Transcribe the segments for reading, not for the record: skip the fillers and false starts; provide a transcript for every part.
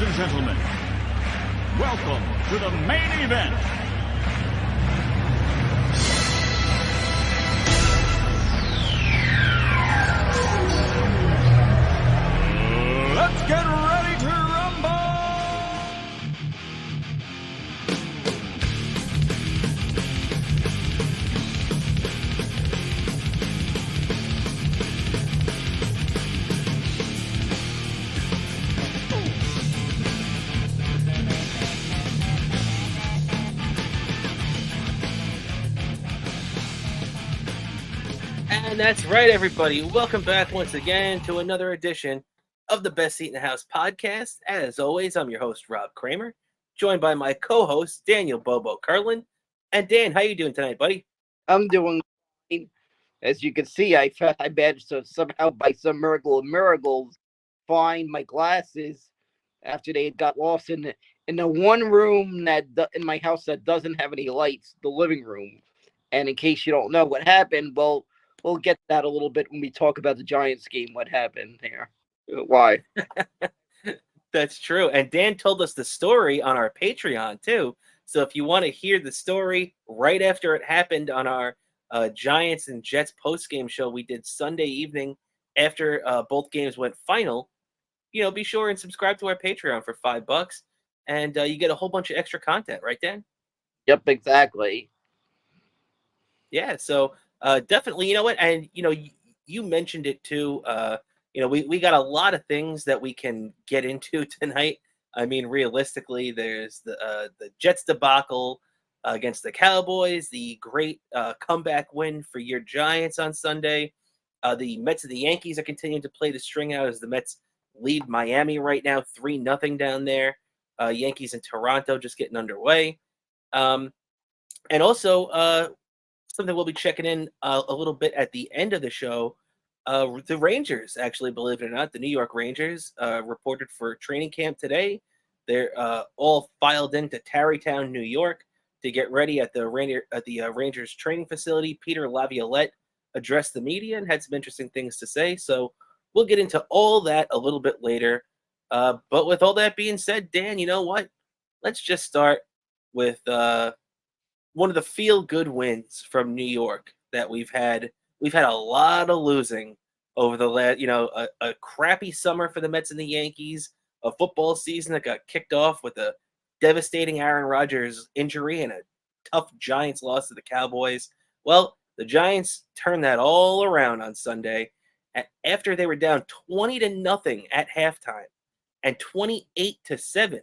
and gentlemen, welcome to the main event. Let's get ready to rumble! And that's right, everybody. Welcome back once again to another edition of the Best Seat in the House podcast. As always, I'm your host, Rob Cramer, joined by my co-host, Daniel Bobo Curlin. And Dan, how you doing tonight, buddy? I'm doing fine. As you can see, I managed to somehow, by some miracle of miracles, find my glasses after they had got lost in the one room in my house that doesn't have any lights, the living room. And in case you don't know what happened, well, we'll get to that a little bit when we talk about the Giants game, what happened there. Why? That's true. And Dan told us the story on our Patreon, too. So if you want to hear the story right after it happened on our Giants and Jets postgame show we did Sunday evening after both games went final, be sure and subscribe to our Patreon for $5. And you get a whole bunch of extra content, right, Dan? Yep, exactly. Yeah, so definitely, you know what? And, you mentioned it, too. We got a lot of things that we can get into tonight. I mean, realistically, there's the Jets debacle against the Cowboys, the great comeback win for your Giants on Sunday. The Mets and the Yankees are continuing to play the string out as the Mets lead Miami right now, 3-0 down there. Yankees and Toronto just getting underway. And also, something we'll be checking in a little bit at the end of the show. The Rangers, actually, believe it or not, the New York Rangers reported for training camp today. They're all filed into Tarrytown, New York, to get ready at the Rangers training facility. Peter Laviolette addressed the media and had some interesting things to say. So we'll get into all that a little bit later. But with all that being said, Dan, you know what? Let's just start with one of the feel-good wins from New York that we've had. We've had a lot of losing over the last, a crappy summer for the Mets and the Yankees, a football season that got kicked off with a devastating Aaron Rodgers injury and a tough Giants loss to the Cowboys. Well, the Giants turned that all around on Sunday after they were down 20-0 at halftime, and 28-7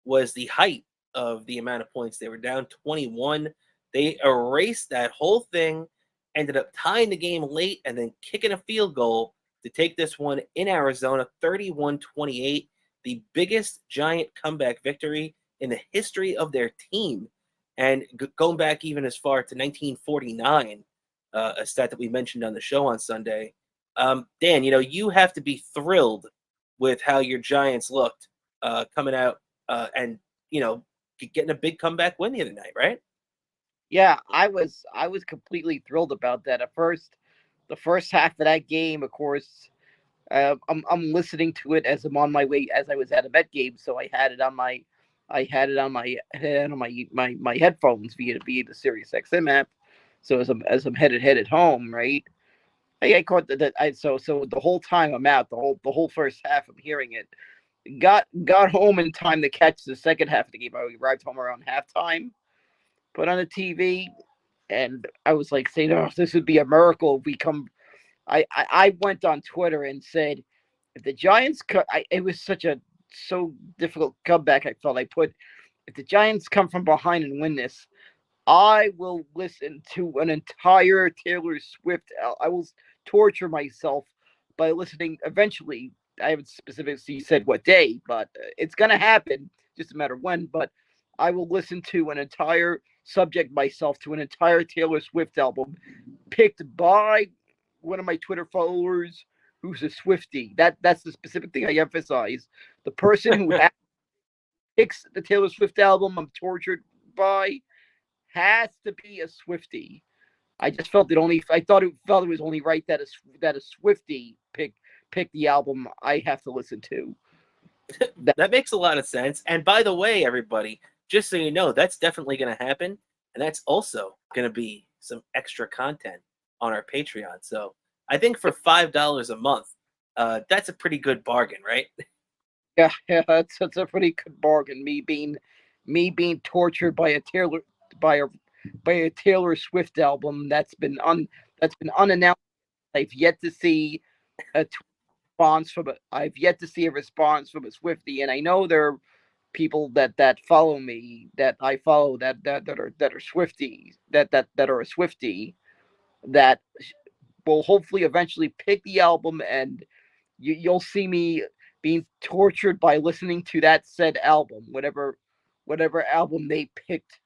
was the height of the amount of points. They were down 21. They erased that whole thing, ended up tying the game late and then kicking a field goal to take this one in Arizona, 31-28, the biggest Giant comeback victory in the history of their team. And going back even as far to 1949, a stat that we mentioned on the show on Sunday. Dan, you have to be thrilled with how your Giants looked coming out and, getting a big comeback win the other night, right? Yeah, I was completely thrilled about that. At first, the first half of that game, of course, I'm listening to it as I'm on my way, as I was at a Met game, so I had it on my my headphones via the Sirius XM app. So as I'm headed home, right? I caught so the whole time I'm out, the whole first half I'm hearing it. Got home in time to catch the second half of the game. I arrived home around halftime. Put on the TV, and I was like saying, "Oh, this would be a miracle if we come." I went on Twitter and said, "If the Giants it was so difficult comeback." I felt if the Giants come from behind and win this, I will listen to an entire Taylor Swift. I will torture myself by listening. Eventually, I haven't specifically said what day, but it's gonna happen. Just a matter of when. But I will listen to subject myself to an entire Taylor Swift album picked by one of my Twitter followers who's a Swiftie. That's the specific thing I emphasize. The person who picks the Taylor Swift album I'm tortured by has to be a Swiftie. I just felt it was only right that a Swiftie pick the album I have to listen to. That makes a lot of sense. And by the way, everybody, just so you know, that's definitely going to happen. And that's also going to be some extra content on our Patreon. So I think for $5 a month, that's a pretty good bargain, right? Yeah, that's a pretty good bargain. Me being tortured by by a by a Taylor Swift album that's been unannounced. I've yet to see a I've yet to see a response from a Swiftie, and I know there are people that follow me, that I follow, that are Swifties, that are a Swiftie, that will hopefully eventually pick the album, and you'll see me being tortured by listening to that said album, whatever album they picked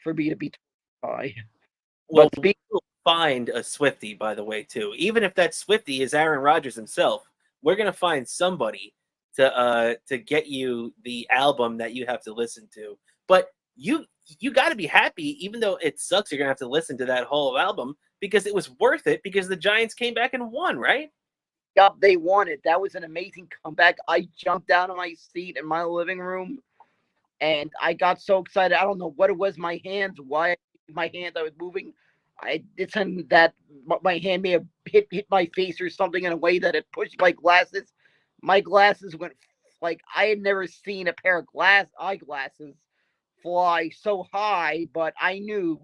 for me to be tortured by. Well, But speak we'll find a Swifty, by the way, too. Even if that Swifty is Aaron Rodgers himself, we're gonna find somebody to get you the album that you have to listen to. But you got to be happy, even though it sucks. You're gonna have to listen to that whole album because it was worth it because the Giants came back and won, right? up, they won it. That was an amazing comeback. I jumped down on my seat in my living room and I got so excited. I don't know what it was. Why my hands, I was moving. I did something that my hand may have hit my face or something in a way that it pushed my glasses. My glasses went like I had never seen a pair of eyeglasses fly so high, but I knew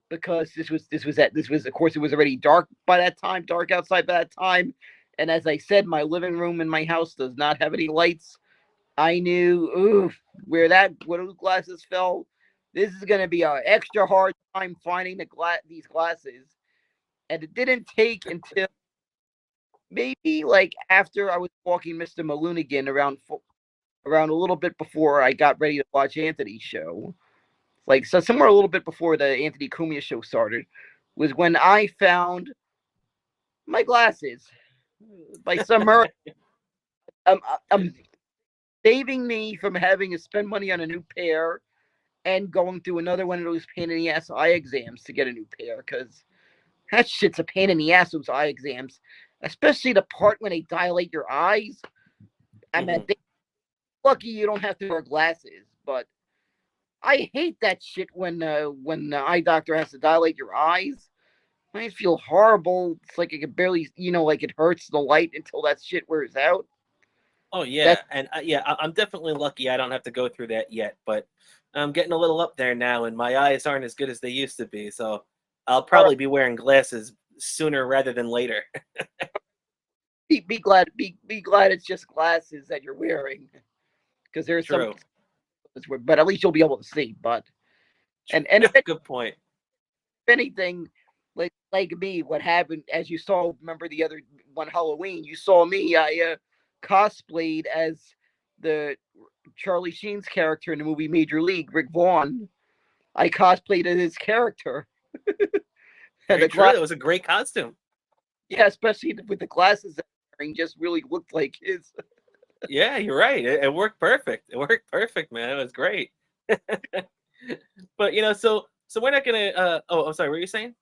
because this was of course it was already dark by that time, dark outside by that time. And as I said, my living room in my house does not have any lights. I knew, where those glasses fell. This is going to be an extra hard time finding these glasses. And it didn't take until maybe like after I was walking Mr. Maloonigan around a little bit before I got ready to watch Anthony's show. Like so, somewhere a little bit before the Anthony Cumia show started, was when I found my glasses by some miracle. Um, um, Saving me from having to spend money on a new pair and going through another one of those pain in the ass eye exams to get a new pair, because that shit's a pain in the ass, those eye exams, especially the part when they dilate your eyes. I mean, Mhm. lucky you don't have to wear glasses, but I hate that shit when the eye doctor has to dilate your eyes. I feel horrible. It's like I can barely, like it hurts the light until that shit wears out. Oh That yeah, and yeah, I'm definitely lucky. I don't have to go through that yet, but I'm getting a little up there now, and my eyes aren't as good as they used to be. So I'll all right. probably be wearing glasses sooner rather than later. Be glad it's just glasses that you're wearing, because there's some, True. but at least you'll be able to see. But and if Good point. anything, like me, what happened, as you saw, remember the other one Halloween, you saw me. I cosplayed as the Charlie Sheen's character in the movie Major League, Rick Vaughn. I cosplayed as his character. And Very the true. glass, That was a great costume. yeah, especially with the glasses that I'm wearing, just really looked like his. Yeah, you're right. It worked perfect. It worked perfect, man. It was great. But so we're not gonna. Oh, I'm sorry. What were you saying?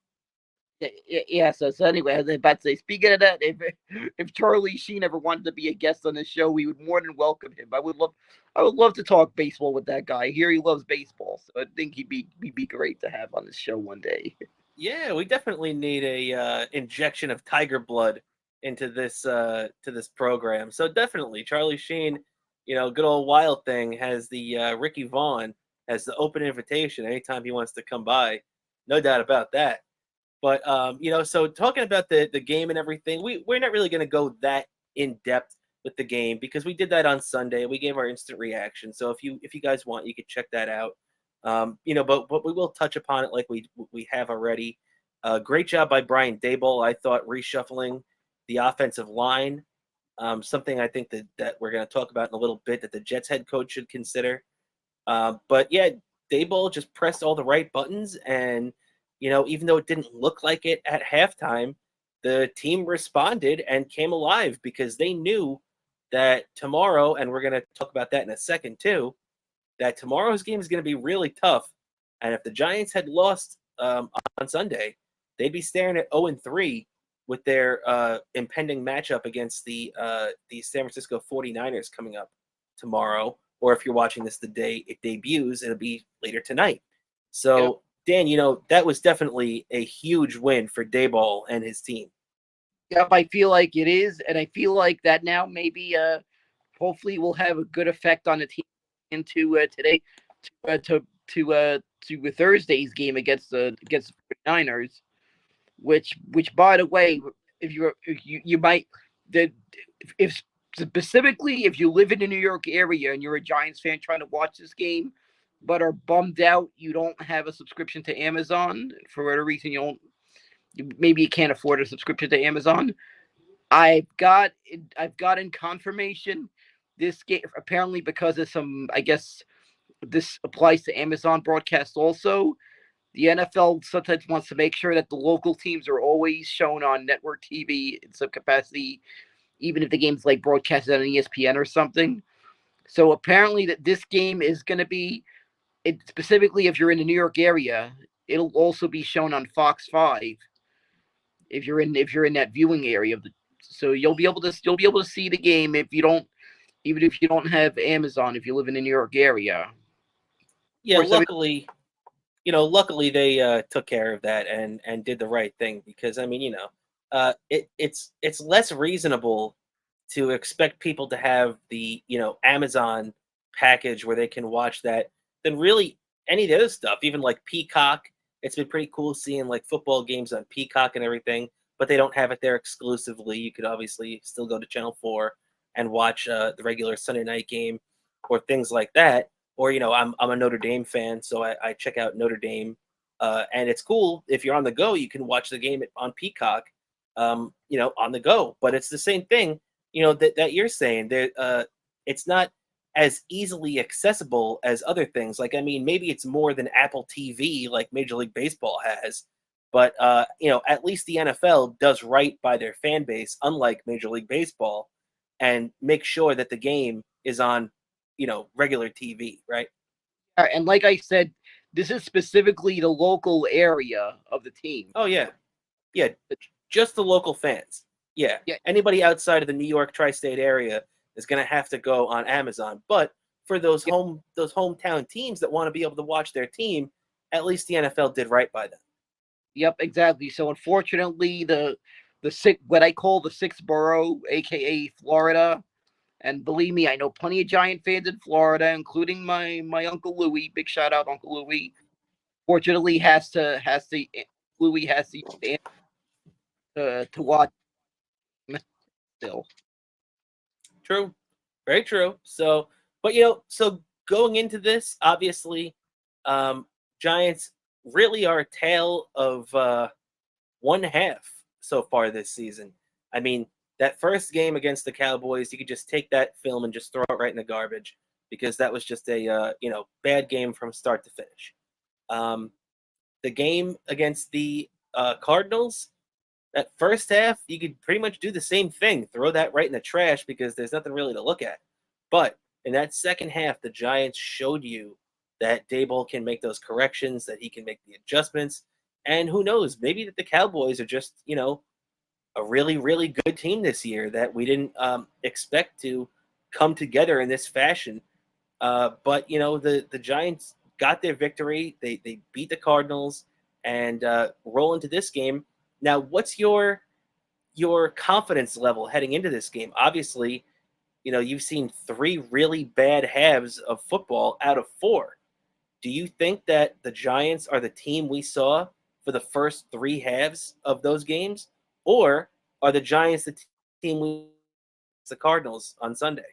Yeah. So anyway, I was about to say, speaking of that, if Charlie Sheen ever wanted to be a guest on the show, we would more than welcome him. I would love to talk baseball with that guy. Here he loves baseball, so I think he'd be great to have on the show one day. Yeah, we definitely need a injection of tiger blood into this to this program. So definitely, Charlie Sheen, good old Wild Thing has the Ricky Vaughn has the open invitation anytime he wants to come by. No doubt about that. But so talking about the game and everything, we're not really going to go that in depth with the game because we did that on Sunday. We gave our instant reaction. So if you guys want, you could check that out. But we will touch upon it like we have already. Great job by Brian Daboll. I thought reshuffling the offensive line, something I think that we're going to talk about in a little bit that the Jets head coach should consider. But yeah, Daboll just pressed all the right buttons, and even though it didn't look like it at halftime, the team responded and came alive because they knew that tomorrow, and we're going to talk about that in a second too, that tomorrow's game is going to be really tough. And if the Giants had lost on Sunday, they'd be staring at 0-3 with their impending matchup against the San Francisco 49ers coming up tomorrow, or if you're watching this the day it debuts, it'll be later tonight. So, Dan, that was definitely a huge win for Dayball and his team. Yep, I feel like it is, and I feel like that now maybe hopefully will have a good effect on the team into today to Thursday's game against the 49ers, which by the way, if you might if specifically if you live in the New York area and you're a Giants fan trying to watch this game, but are bummed out you don't have a subscription to Amazon for whatever reason maybe you can't afford a subscription to Amazon. I've gotten confirmation this game apparently because of some, I guess this applies to Amazon broadcast also. The NFL sometimes wants to make sure that the local teams are always shown on network TV in some capacity, even if the game's like broadcasted on ESPN or something. So apparently that this game is going to be, specifically if you're in the New York area, it'll also be shown on Fox 5 if you're in that viewing area of the. So you'll be able to see the game even if you don't have Amazon if you live in the New York area. Yeah, luckily they took care of that and did the right thing, because I mean, it's less reasonable to expect people to have the Amazon package where they can watch that than really any of the other stuff. Even like Peacock, it's been pretty cool seeing like football games on Peacock and everything, but they don't have it there exclusively. You could obviously still go to Channel 4 and watch the regular Sunday night game or things like that. Or I'm a Notre Dame fan, so I check out Notre Dame, and it's cool if you're on the go. You can watch the game on Peacock, on the go. But it's the same thing, that you're saying. It's not as easily accessible as other things. Like, I mean, maybe it's more than Apple TV, like Major League Baseball has. But at least the NFL does right by their fan base, unlike Major League Baseball, and make sure that the game is on regular TV, right? And like I said, this is specifically the local area of the team. Oh yeah, just the local fans. Yeah, Yeah. Anybody outside of the New York tri-state area is going to have to go on Amazon. But for those hometown teams that want to be able to watch their team, at least the NFL did right by them. Yep, exactly. So unfortunately, the what I call the sixth borough, aka Florida. And believe me, I know plenty of Giant fans in Florida, including my Uncle Louie. Big shout out, Uncle Louie. Fortunately, Louie has to watch still. True, very true. So, but so going into this, obviously, Giants really are a tale of one half so far this season. I mean, that first game against the Cowboys, you could just take that film and just throw it right in the garbage, because that was just a bad game from start to finish. The game against the Cardinals, that first half, you could pretty much do the same thing. Throw that right in the trash because there's nothing really to look at. But in that second half, the Giants showed you that Daboll can make those corrections, that he can make the adjustments. And who knows, maybe that the Cowboys are just, a really, really good team this year that we didn't expect to come together in this fashion. But the Giants got their victory. They beat the Cardinals and roll into this game. Now, what's your confidence level heading into this game? Obviously, you've seen 3 really bad halves of football out of 4. Do you think that the Giants are the team we saw for the first 3 halves of those games? Or are the Giants the team we the Cardinals on Sunday?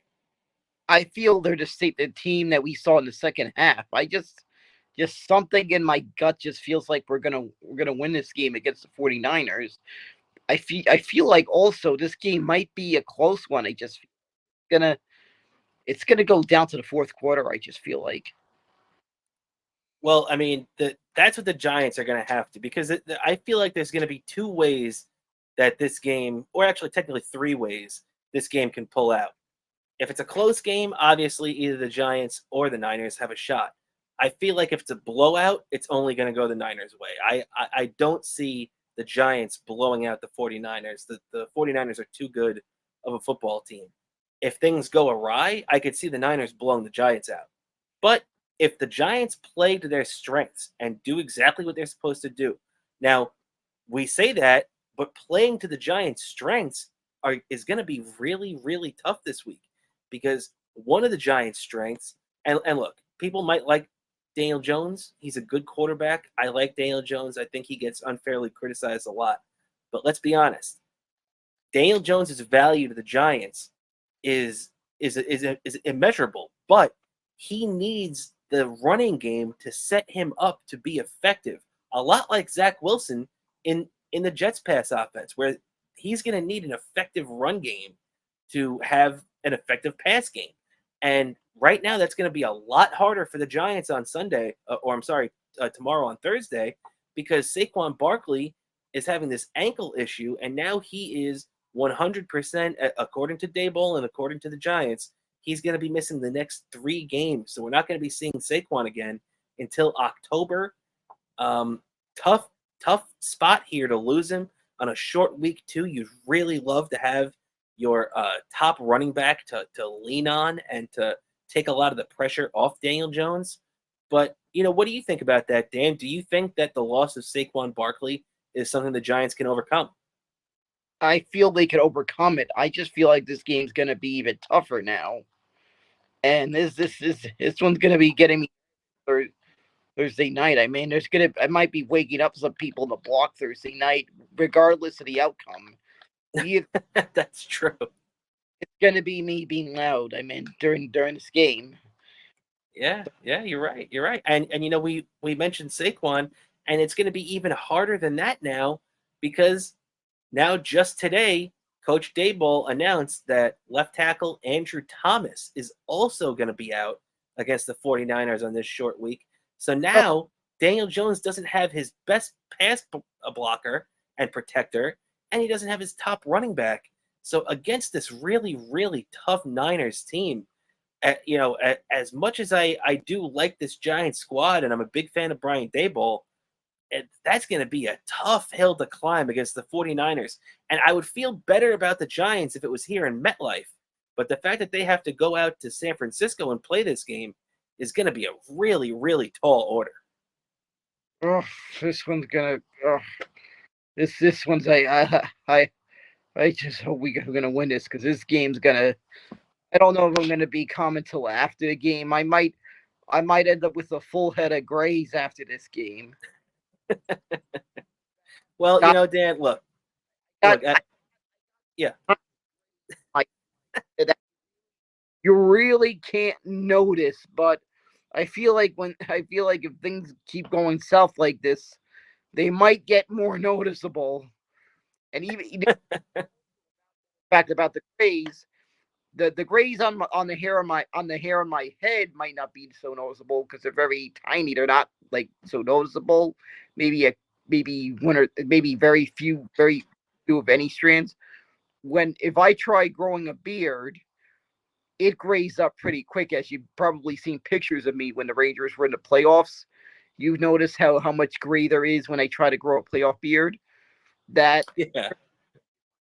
I feel they're the team that we saw in the second half. I just something in my gut just feels like we're gonna win this game against the 49ers. I feel like also this game might be a close one. It's gonna go down to the fourth quarter. I just feel like. Well, I mean, that's what the Giants are going to have to, because I feel like there's going to be 2 ways that this game, or actually technically 3 ways, this game can pull out. If it's a close game, obviously either the Giants or the Niners have a shot. I feel like if it's a blowout, it's only going to go the Niners' way. I don't see the Giants blowing out the 49ers. The 49ers are too good of a football team. if things go awry, I could see the Niners blowing the Giants out. But if the Giants play to their strengths and do exactly what they're supposed to do, now we say that, but playing to the Giants' strengths is going to be really, really tough this week because one of the Giants' strengths, and look, people might like Daniel Jones. He's a good quarterback. I like Daniel Jones. I think he gets unfairly criticized a lot. But let's be honest. Daniel Jones' value to the Giants is immeasurable, but he needs the running game to set him up to be effective. A lot like Zach Wilson in the Jets pass offense, where he's going to need an effective run game to have an effective pass game. And right now, that's going to be a lot harder for the Giants on Sunday, tomorrow on Thursday, because Saquon Barkley is having this ankle issue, and now he is 100%, according to Daboll and according to the Giants, he's going to be missing the next 3 games. So we're not going to be seeing Saquon again until October. Tough spot here to lose him on a short week too. You'd really love to have your top running back to lean on and to take a lot of the pressure off Daniel Jones. But, what do you think about that, Dan? Do you think that the loss of Saquon Barkley is something the Giants can overcome? I feel they could overcome it. I just feel like this game's going to be even tougher now. And this one's going to be getting me Thursday night. I mean, I might be waking up some people in the block Thursday night, regardless of the outcome. That's true. It's going to be me being loud. I mean, during this game. Yeah, you're right. You're right. And we mentioned Saquon, and it's going to be even harder than that now because now just today, Coach Daboll announced that left tackle Andrew Thomas is also going to be out against the 49ers on this short week. So now Daniel Jones doesn't have his best pass blocker and protector, and he doesn't have his top running back. So against this really, really tough Niners team, as much as I do like this Giants squad, and I'm a big fan of Brian Daboll, that's going to be a tough hill to climb against the 49ers. And I would feel better about the Giants if it was here in MetLife. But the fact that they have to go out to San Francisco and play this game is going to be a really, really tall order. Oh, this one's gonna. Oh, this one's I just hope we're gonna win this because this game's gonna. I don't know if I'm gonna be calm until after the game. I might end up with a full head of grays after this game. Well, Dan, look, yeah. You really can't notice, but I feel like if things keep going south like this, they might get more noticeable. And even fact about the grays, the grays on the hair on my head might not be so noticeable because they're very tiny. They're not like so noticeable. Maybe very few of any strands. If I try growing a beard, it grays up pretty quick, as you've probably seen pictures of me when the Rangers were in the playoffs. You've noticed how much gray there is when I try to grow a playoff beard. That Yeah.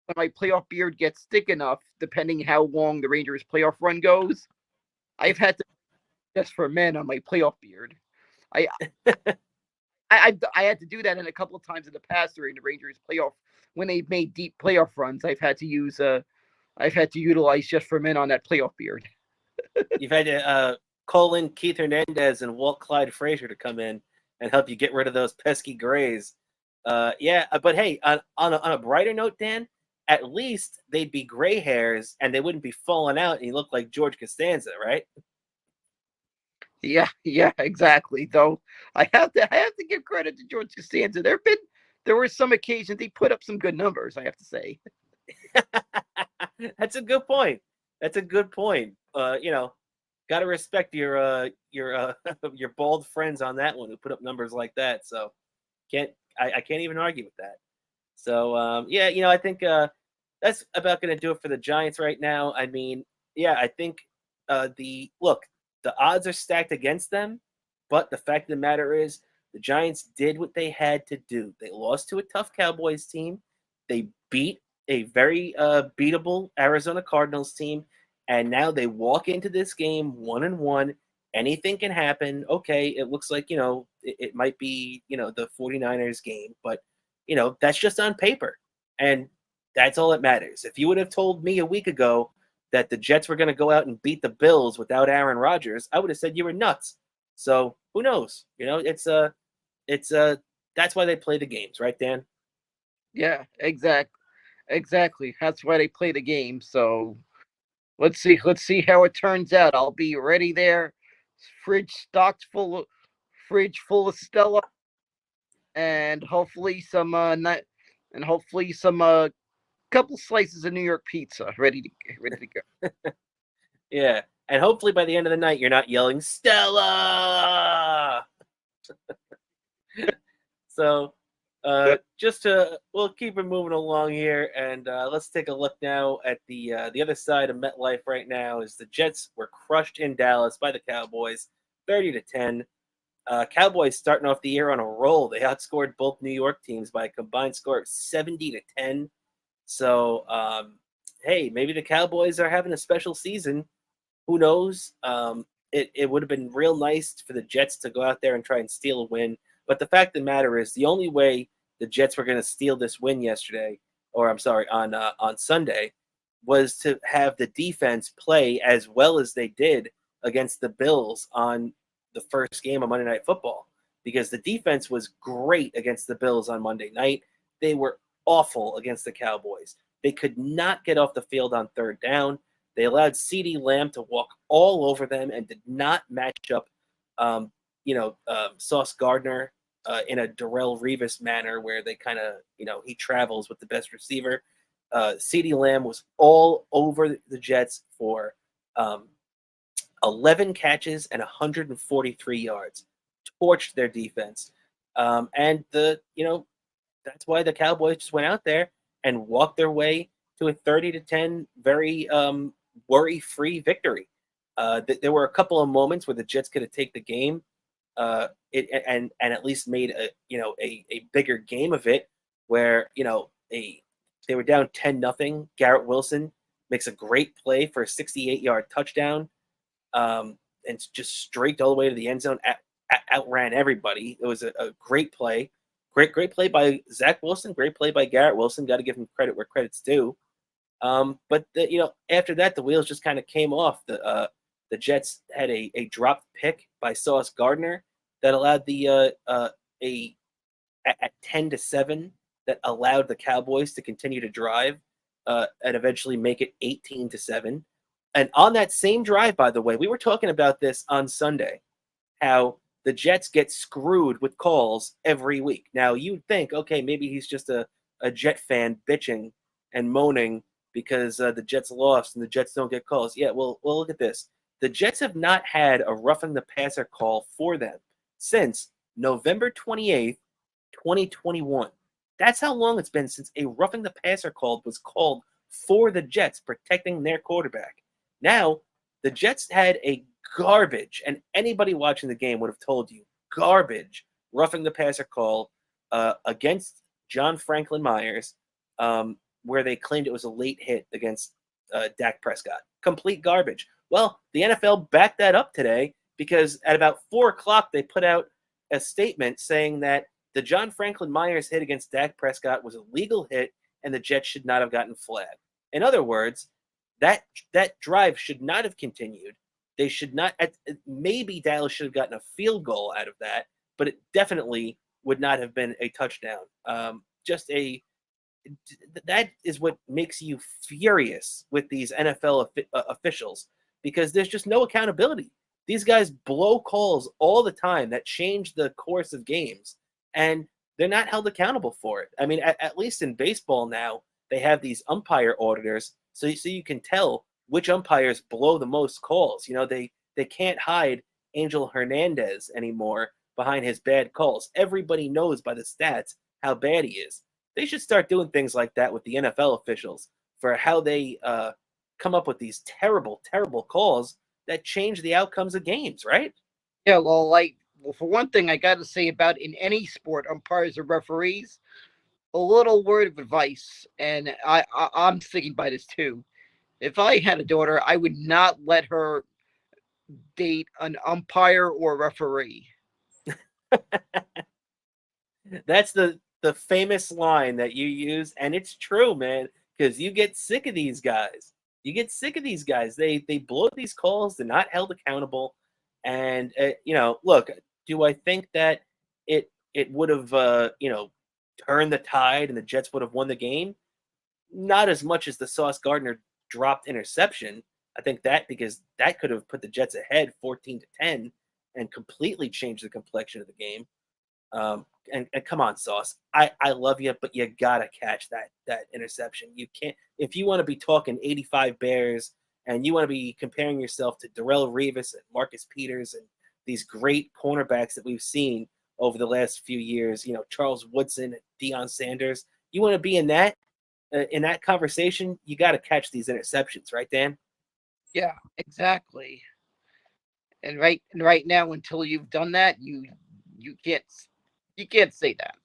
When my playoff beard gets thick enough, depending how long the Rangers playoff run goes, I've had to just for men on my playoff beard. I had to do that in a couple of times in the past during the Rangers playoff when they've made deep playoff runs. I've had to utilize just for men on that playoff beard. You've had to call in Keith Hernandez and Walt Clyde Frazier to come in and help you get rid of those pesky grays. But hey, on a brighter note, Dan, at least they'd be gray hairs and they wouldn't be falling out and you look like George Costanza, right? Yeah, exactly. Though I have to give credit to George Costanza. There were some occasions he put up some good numbers, I have to say. That's a good point. Got to respect your your bald friends on that one who put up numbers like that. So I can't even argue with that. So I think that's about going to do it for the Giants right now. I mean, I think the odds are stacked against them, but the fact of the matter is the Giants did what they had to do. They lost to a tough Cowboys team. They beat a very beatable Arizona Cardinals team, And now they walk into this game 1-1. Anything can happen. Okay, it looks like, it might be, the 49ers game, but, that's just on paper. And that's all that matters. If you would have told me a week ago that the Jets were going to go out and beat the Bills without Aaron Rodgers, I would have said you were nuts. So who knows? That's why they play the games, right, Dan? Yeah, exactly. That's why they play the game. So let's see how it turns out. I'll be ready there. Fridge fridge full of Stella, and hopefully some couple slices of New York pizza ready to go. Yeah. And hopefully by the end of the night, you're not yelling, Stella! So we'll keep it moving along here, and let's take a look now at the other side of MetLife right now. Is the Jets were crushed in Dallas by the Cowboys, 30-10. Cowboys starting off the year on a roll. They outscored both New York teams by a combined score of 70-10. So, hey, maybe the Cowboys are having a special season. Who knows? It would have been real nice for the Jets to go out there and try and steal a win. But the fact of the matter is, the only way the Jets were going to steal this win on Sunday, was to have the defense play as well as they did against the Bills on the first game of Monday Night Football. Because the defense was great against the Bills on Monday night. They were awful against the Cowboys. They could not get off the field on third down. They allowed CeeDee Lamb to walk all over them and did not match up, Sauce Gardner in a Darrelle Revis manner where they kind of, he travels with the best receiver. CeeDee Lamb was all over the Jets for 11 catches and 143 yards. Torched their defense. And that's why the Cowboys just went out there and walked their way to a 30-10 very worry-free victory. There were a couple of moments where the Jets could have taken the game and at least made a bigger game of it, where they were down 10-0. Garrett Wilson makes a great play for a 68-yard touchdown, and just streaked all the way to the end zone, outran everybody. It was a great play. Great play by Zach Wilson. Great play by Garrett Wilson. Got to give him credit where credit's due. But after that, the wheels just kind of came off. The Jets had a dropped pick by Sauce Gardner that allowed at 10-7 that allowed the Cowboys to continue to drive and eventually make it 18-7. And on that same drive, by the way, we were talking about this on Sunday, how the Jets get screwed with calls every week. Now, you'd think, okay, maybe he's just a Jet fan bitching and moaning because the Jets lost and the Jets don't get calls. Yeah, well, look at this. The Jets have not had a roughing the passer call for them since November 28th, 2021. That's how long it's been since a roughing the passer call was called for the Jets protecting their quarterback. Now, the Jets had a garbage, and anybody watching the game would have told you, garbage roughing the passer call against John Franklin Myers, where they claimed it was a late hit against Dak Prescott. Complete garbage. Well, the NFL backed that up today because at about 4 o'clock, they put out a statement saying that the John Franklin Myers hit against Dak Prescott was a legal hit and the Jets should not have gotten flagged. In other words, that drive should not have continued. They should not. Maybe Dallas should have gotten a field goal out of that, but it definitely would not have been a touchdown. That is what makes you furious with these NFL officials, because there's just no accountability. These guys blow calls all the time that change the course of games, and they're not held accountable for it. I mean, at least in baseball now, they have these umpire auditors, so you can tell which umpires blow the most calls. They can't hide Angel Hernandez anymore behind his bad calls. Everybody knows by the stats how bad he is. They should start doing things like that with the NFL officials for how they come up with these terrible, terrible calls that change the outcomes of games, right? Yeah, well, for one thing, I got to say about in any sport, umpires or referees, a little word of advice, and I'm sticking by this too. If I had a daughter, I would not let her date an umpire or referee. That's the famous line that you use, and it's true, man, because you get sick of these guys. You get sick of these guys. They blow these calls. They're not held accountable. And look, do I think that it would have turned the tide and the Jets would have won the game? Not as much as the Sauce Gardner dropped interception. I think that because that could have put the Jets ahead 14-10 and completely changed the complexion of the game. And come on, Sauce. I love you, but you gotta catch that interception. You can't if you want to be talking 85 Bears and you want to be comparing yourself to Darrelle Revis and Marcus Peters and these great cornerbacks that we've seen over the last few years. Charles Woodson, Deion Sanders. You want to be in that conversation. You got to catch these interceptions, right, Dan? Yeah, exactly. And right now, until you've done that, you can't say that.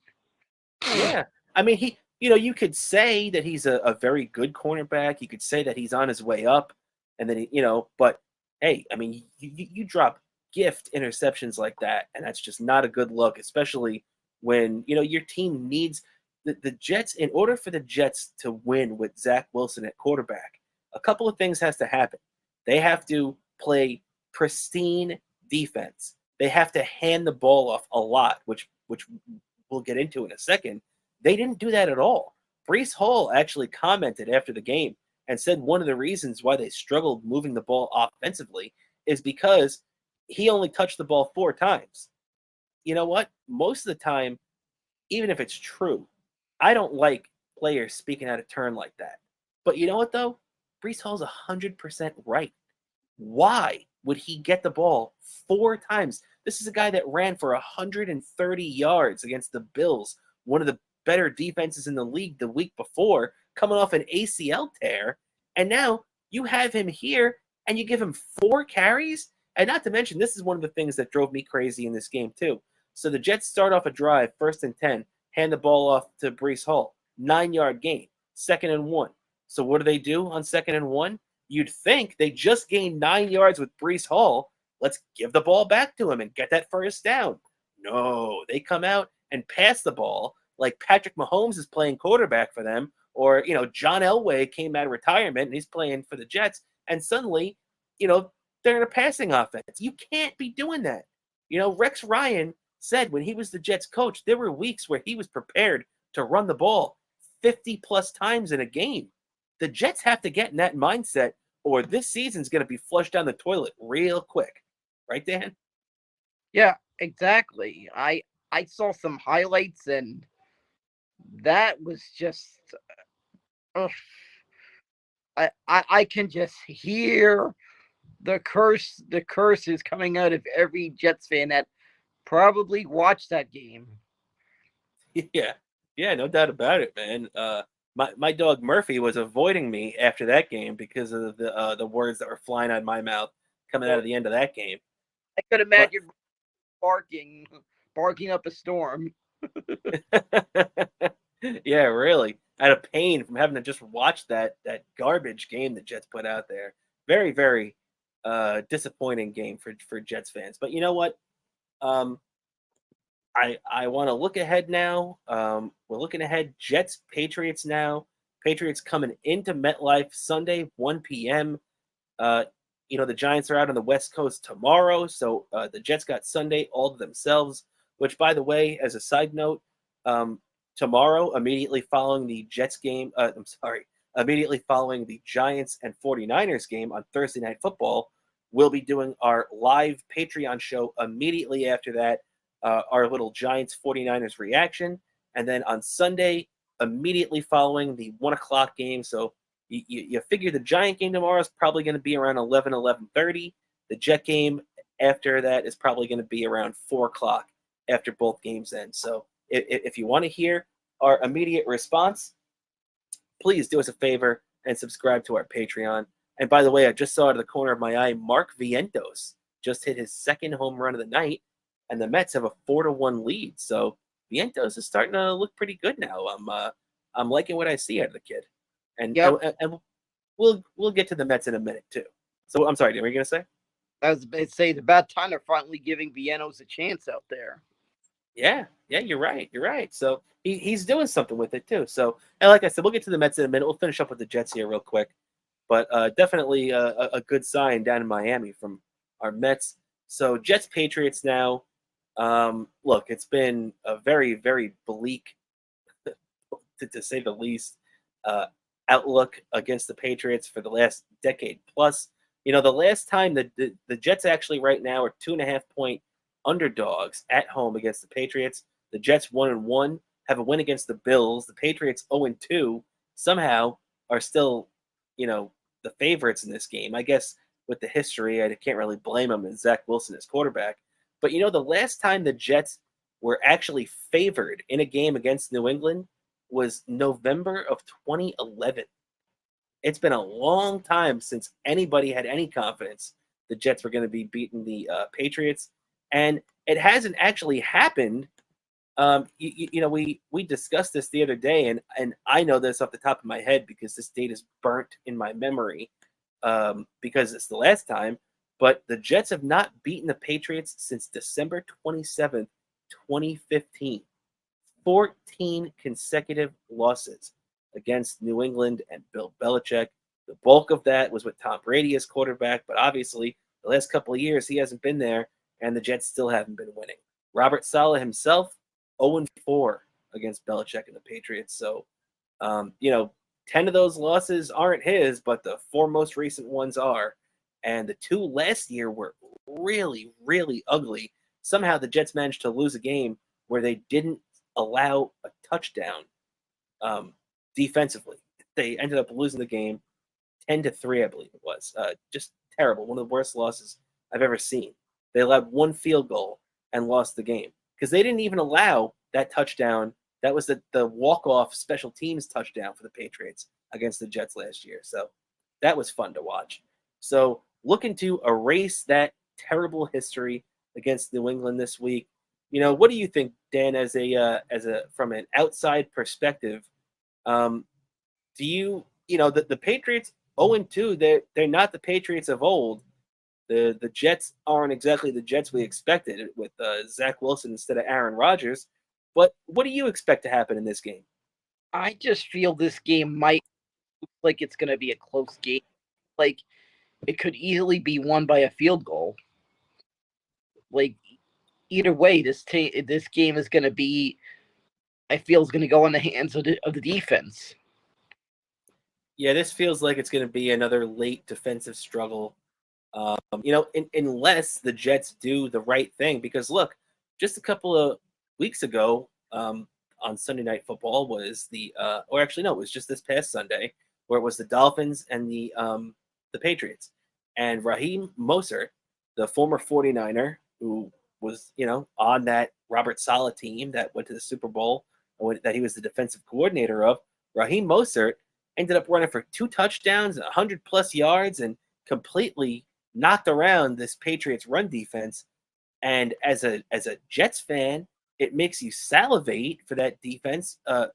Yeah. I mean, you could say that he's a very good cornerback. You could say that he's on his way up. And then, but hey, I mean, you drop gift interceptions like that, and that's just not a good look, especially when, your team needs the Jets. In order for the Jets to win with Zach Wilson at quarterback, a couple of things has to happen. They have to play pristine defense. They have to hand the ball off a lot, which we'll get into in a second. They didn't do that at all. Breece Hall actually commented after the game and said one of the reasons why they struggled moving the ball offensively is because he only touched the ball 4 times. You know what? Most of the time, even if it's true, I don't like players speaking out of turn like that. But you know what, though? Breece Hall's 100% right. Why would he get the ball 4 times? This is a guy that ran for 130 yards against the Bills, one of the better defenses in the league the week before, coming off an ACL tear. And now you have him here and you give him 4 carries? And not to mention, this is one of the things that drove me crazy in this game too. So the Jets start off a drive, 1st and 10, hand the ball off to Breece Hall, 9-yard gain, 2nd and 1. So what do they do on 2nd and 1? You'd think they just gained 9 yards with Breece Hall. Let's give the ball back to him and get that 1st down. No, they come out and pass the ball like Patrick Mahomes is playing quarterback for them, or, John Elway came out of retirement and he's playing for the Jets, and suddenly, they're in a passing offense. You can't be doing that. Rex Ryan said when he was the Jets coach, there were weeks where he was prepared to run the ball 50-plus times in a game. The Jets have to get in that mindset, or this season's going to be flushed down the toilet real quick. Right, Dan? Yeah, exactly. I saw some highlights, and that was just I can just hear the curses coming out of every Jets fan that probably watched that game. Yeah, no doubt about it, man. My dog Murphy was avoiding me after that game because of the words that were flying out of my mouth coming out of the end of that game. I could imagine barking up a storm. Yeah, really. Out of pain from having to just watch that garbage game that Jets put out there. Very, very disappointing game for Jets fans. But you know what? I want to look ahead now. We're looking ahead. Jets, Patriots now. Patriots coming into MetLife Sunday, 1 p.m. The Giants are out on the West Coast tomorrow, so the Jets got Sunday all to themselves, which, by the way, as a side note, tomorrow, immediately following the Jets game, immediately following the Giants and 49ers game on Thursday Night Football, we'll be doing our live Patreon show immediately after that, our little Giants 49ers reaction. And then on Sunday, immediately following the 1 o'clock game, so you figure the Giant game tomorrow is probably going to be around 11:30. The Jet game after that is probably going to be around 4 o'clock after both games end. So if you want to hear our immediate response, please do us a favor and subscribe to our Patreon. And by the way, I just saw out of the corner of my eye, Mark Vientos just hit his 2nd home run of the night, and the Mets have a 4-1 lead. So Vientos is starting to look pretty good now. I'm liking what I see out of the kid. And, Yep. and we'll get to the Mets in a minute too. So I'm sorry, what were you gonna say? I was about to say it's about time they're finally giving Vientos a chance out there. Yeah, you're right. You're right. So he's doing something with it too. So, and like I said, we'll get to the Mets in a minute. We'll finish up with the Jets here real quick. But definitely a good sign down in Miami from our Mets. So Jets Patriots now. Look, it's been a very, very bleak, to say the least, outlook against the Patriots for the last decade plus. You know, the last time the Jets actually right now are 2.5-point underdogs at home against the Patriots. The Jets 1-1 have a win against the Bills. The Patriots 0-2 somehow are still, the favorites in this game. I guess with the history, I can't really blame them as Zach Wilson is quarterback. But the last time the Jets were actually favored in a game against New England was November of 2011. It's been a long time since anybody had any confidence the Jets were going to be beating the Patriots, and it hasn't actually happened. We discussed this the other day, and I know this off the top of my head because this date is burnt in my memory because it's the last time. But the Jets have not beaten the Patriots since December 27th, 2015. 14 consecutive losses against New England and Bill Belichick. The bulk of that was with Tom Brady as quarterback, but obviously the last couple of years he hasn't been there, and the Jets still haven't been winning. Robert Saleh himself, 0-4 against Belichick and the Patriots. So, 10 of those losses aren't his, but the 4 most recent ones are. And the 2 last year were really, really ugly. Somehow the Jets managed to lose a game where they didn't allow a touchdown defensively. They ended up losing the game 10-3, I believe it was. Just terrible. One of the worst losses I've ever seen. They allowed 1 field goal and lost the game because they didn't even allow that touchdown. That was the walk-off special teams touchdown for the Patriots against the Jets last year. So that was fun to watch. So looking to erase that terrible history against New England this week. What do you think, Dan, as a from an outside perspective? Do the Patriots 0-2? They're not the Patriots of old. The Jets aren't exactly the Jets we expected with Zach Wilson instead of Aaron Rodgers. But what do you expect to happen in this game? I just feel this game might look like it's going to be a close game. Like it could easily be won by a field goal. Like either way, this game is going to be, I feel, is going to go in the hands of the defense. Yeah, this feels like it's going to be another late defensive struggle. Unless the Jets do the right thing. Because look, just a couple of weeks ago, on Sunday Night Football was it was just this past Sunday where it was the Dolphins and the Patriots, and Raheem Mostert, the former 49er who was on that Robert Saleh team that went to the Super Bowl, that he was the defensive coordinator of. Raheem Mostert ended up running for 2 touchdowns, 100+ yards, and completely knocked around this Patriots run defense. And as a Jets fan, it makes you salivate for that defense, the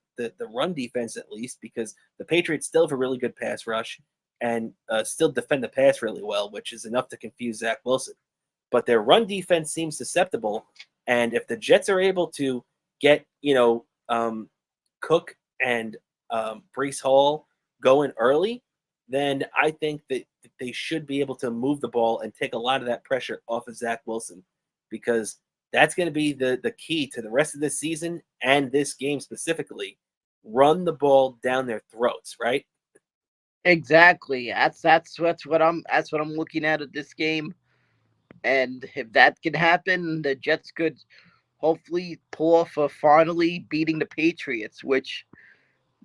run defense at least, because the Patriots still have a really good pass rush and still defend the pass really well, which is enough to confuse Zach Wilson. But their run defense seems susceptible, and if the Jets are able to get Cook and Breece Hall going early, then I think that they should be able to move the ball and take a lot of that pressure off of Zach Wilson, because that's going to be the key to the rest of this season and this game specifically. Run the ball down their throats, right? Exactly. That's what I'm looking at this game. And if that can happen, the Jets could hopefully pull off finally beating the Patriots, which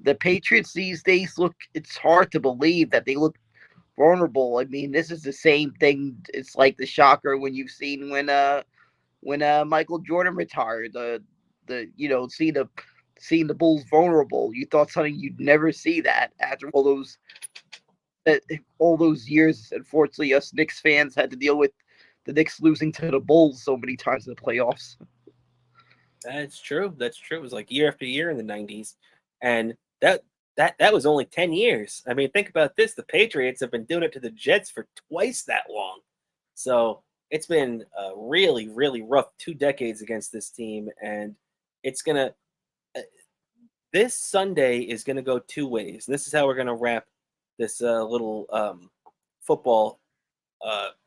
the Patriots these days it's hard to believe that they look vulnerable. I mean, this is the same thing. It's like the shocker when you've seen when Michael Jordan retired, seeing the Bulls vulnerable. You thought something you'd never see that after all those years. Unfortunately, us Knicks fans had to deal with the Knicks losing to the Bulls so many times in the playoffs. That's true. It was like year after year in the 90s. And that that was only 10 years. I mean, think about this. The Patriots have been doing it to the Jets for twice that long. So it's been a really, really rough 2 decades against this team. And it's going to, this Sunday is going to go 2 ways. And this is how we're going to wrap this little football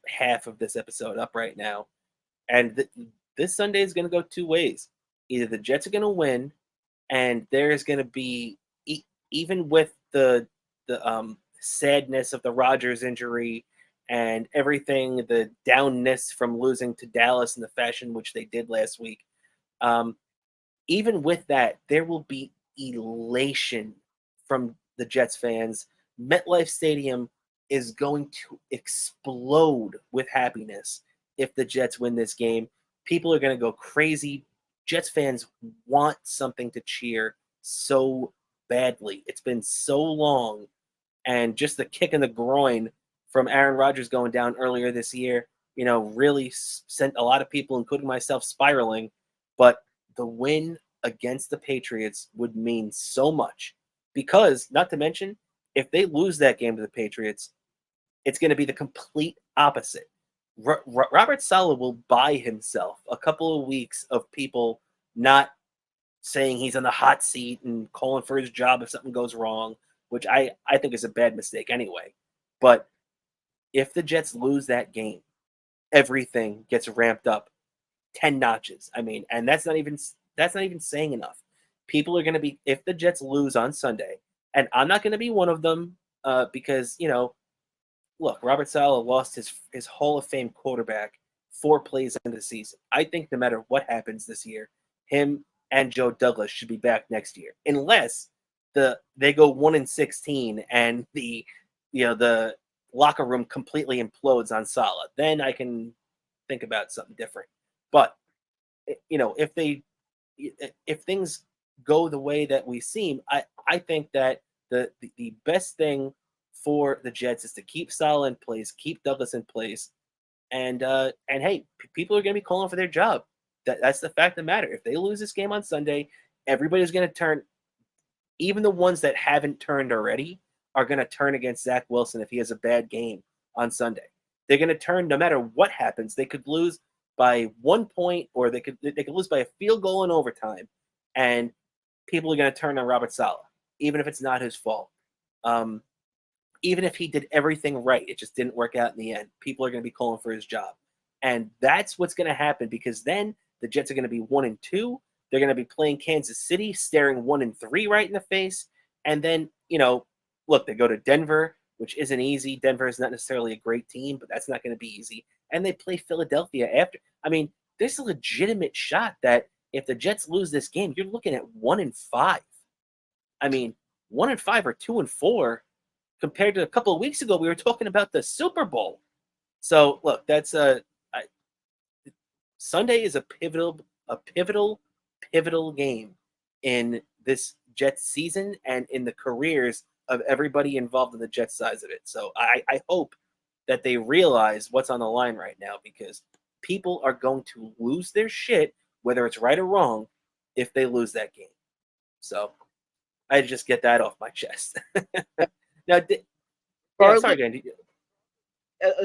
half of this episode up right now. And this Sunday is going to go 2 ways. Either the Jets are going to win, and there's going to be, even with the sadness of the Rodgers injury and everything, the downness from losing to Dallas in the fashion which they did last week, even with that, there will be elation from the Jets fans. MetLife Stadium is going to explode with happiness if the Jets win this game. People are going to go crazy. Jets fans want something to cheer so badly. It's been so long, and just the kick in the groin from Aaron Rodgers going down earlier this year, really sent a lot of people, including myself, spiraling. But the win against the Patriots would mean so much, because, not to mention, if they lose that game to the Patriots, it's going to be the complete opposite. Robert Saleh will buy himself a couple of weeks of people not saying he's on the hot seat and calling for his job if something goes wrong, which I think is a bad mistake anyway. But if the Jets lose that game, everything gets ramped up 10 notches. I mean, and that's not even saying enough. People are going to be, if the Jets lose on Sunday, and I'm not going to be one of them, because, look, Robert Saleh lost his Hall of Fame quarterback 4 plays into the season. I think no matter what happens this year, him and Joe Douglas should be back next year, unless they go 1-16 and the locker room completely implodes on Saleh. Then I can think about something different. But if things go the way that we seem, I think that the best thing for the Jets is to keep Saleh in place, keep Douglas in place, and hey, people are going to be calling for their job. That's the fact of the matter. If they lose this game on Sunday, everybody's going to turn. Even the ones that haven't turned already are going to turn against Zach Wilson if he has a bad game on Sunday. They're going to turn no matter what happens. They could lose by 1 point, or they could lose by a field goal in overtime, and people are going to turn on Robert Saleh, even if it's not his fault. Even if he did everything right, it just didn't work out in the end. People are going to be calling for his job. And that's what's going to happen, because then the Jets are going to be 1-2. They're going to be playing Kansas City, staring 1-3 right in the face. And then, look, they go to Denver, which isn't easy. Denver is not necessarily a great team, but that's not going to be easy. And they play Philadelphia after. I mean, there's a legitimate shot that if the Jets lose this game, you're looking at 1-5. I mean, 1-5 or 2-4. Compared to a couple of weeks ago, we were talking about the Super Bowl. So look, that's Sunday is a pivotal game in this Jets season and in the careers of everybody involved in the Jets sides of it. So I hope that they realize what's on the line right now, because people are going to lose their shit, whether it's right or wrong, if they lose that game. So I just get that off my chest. Now, sorry, Dan.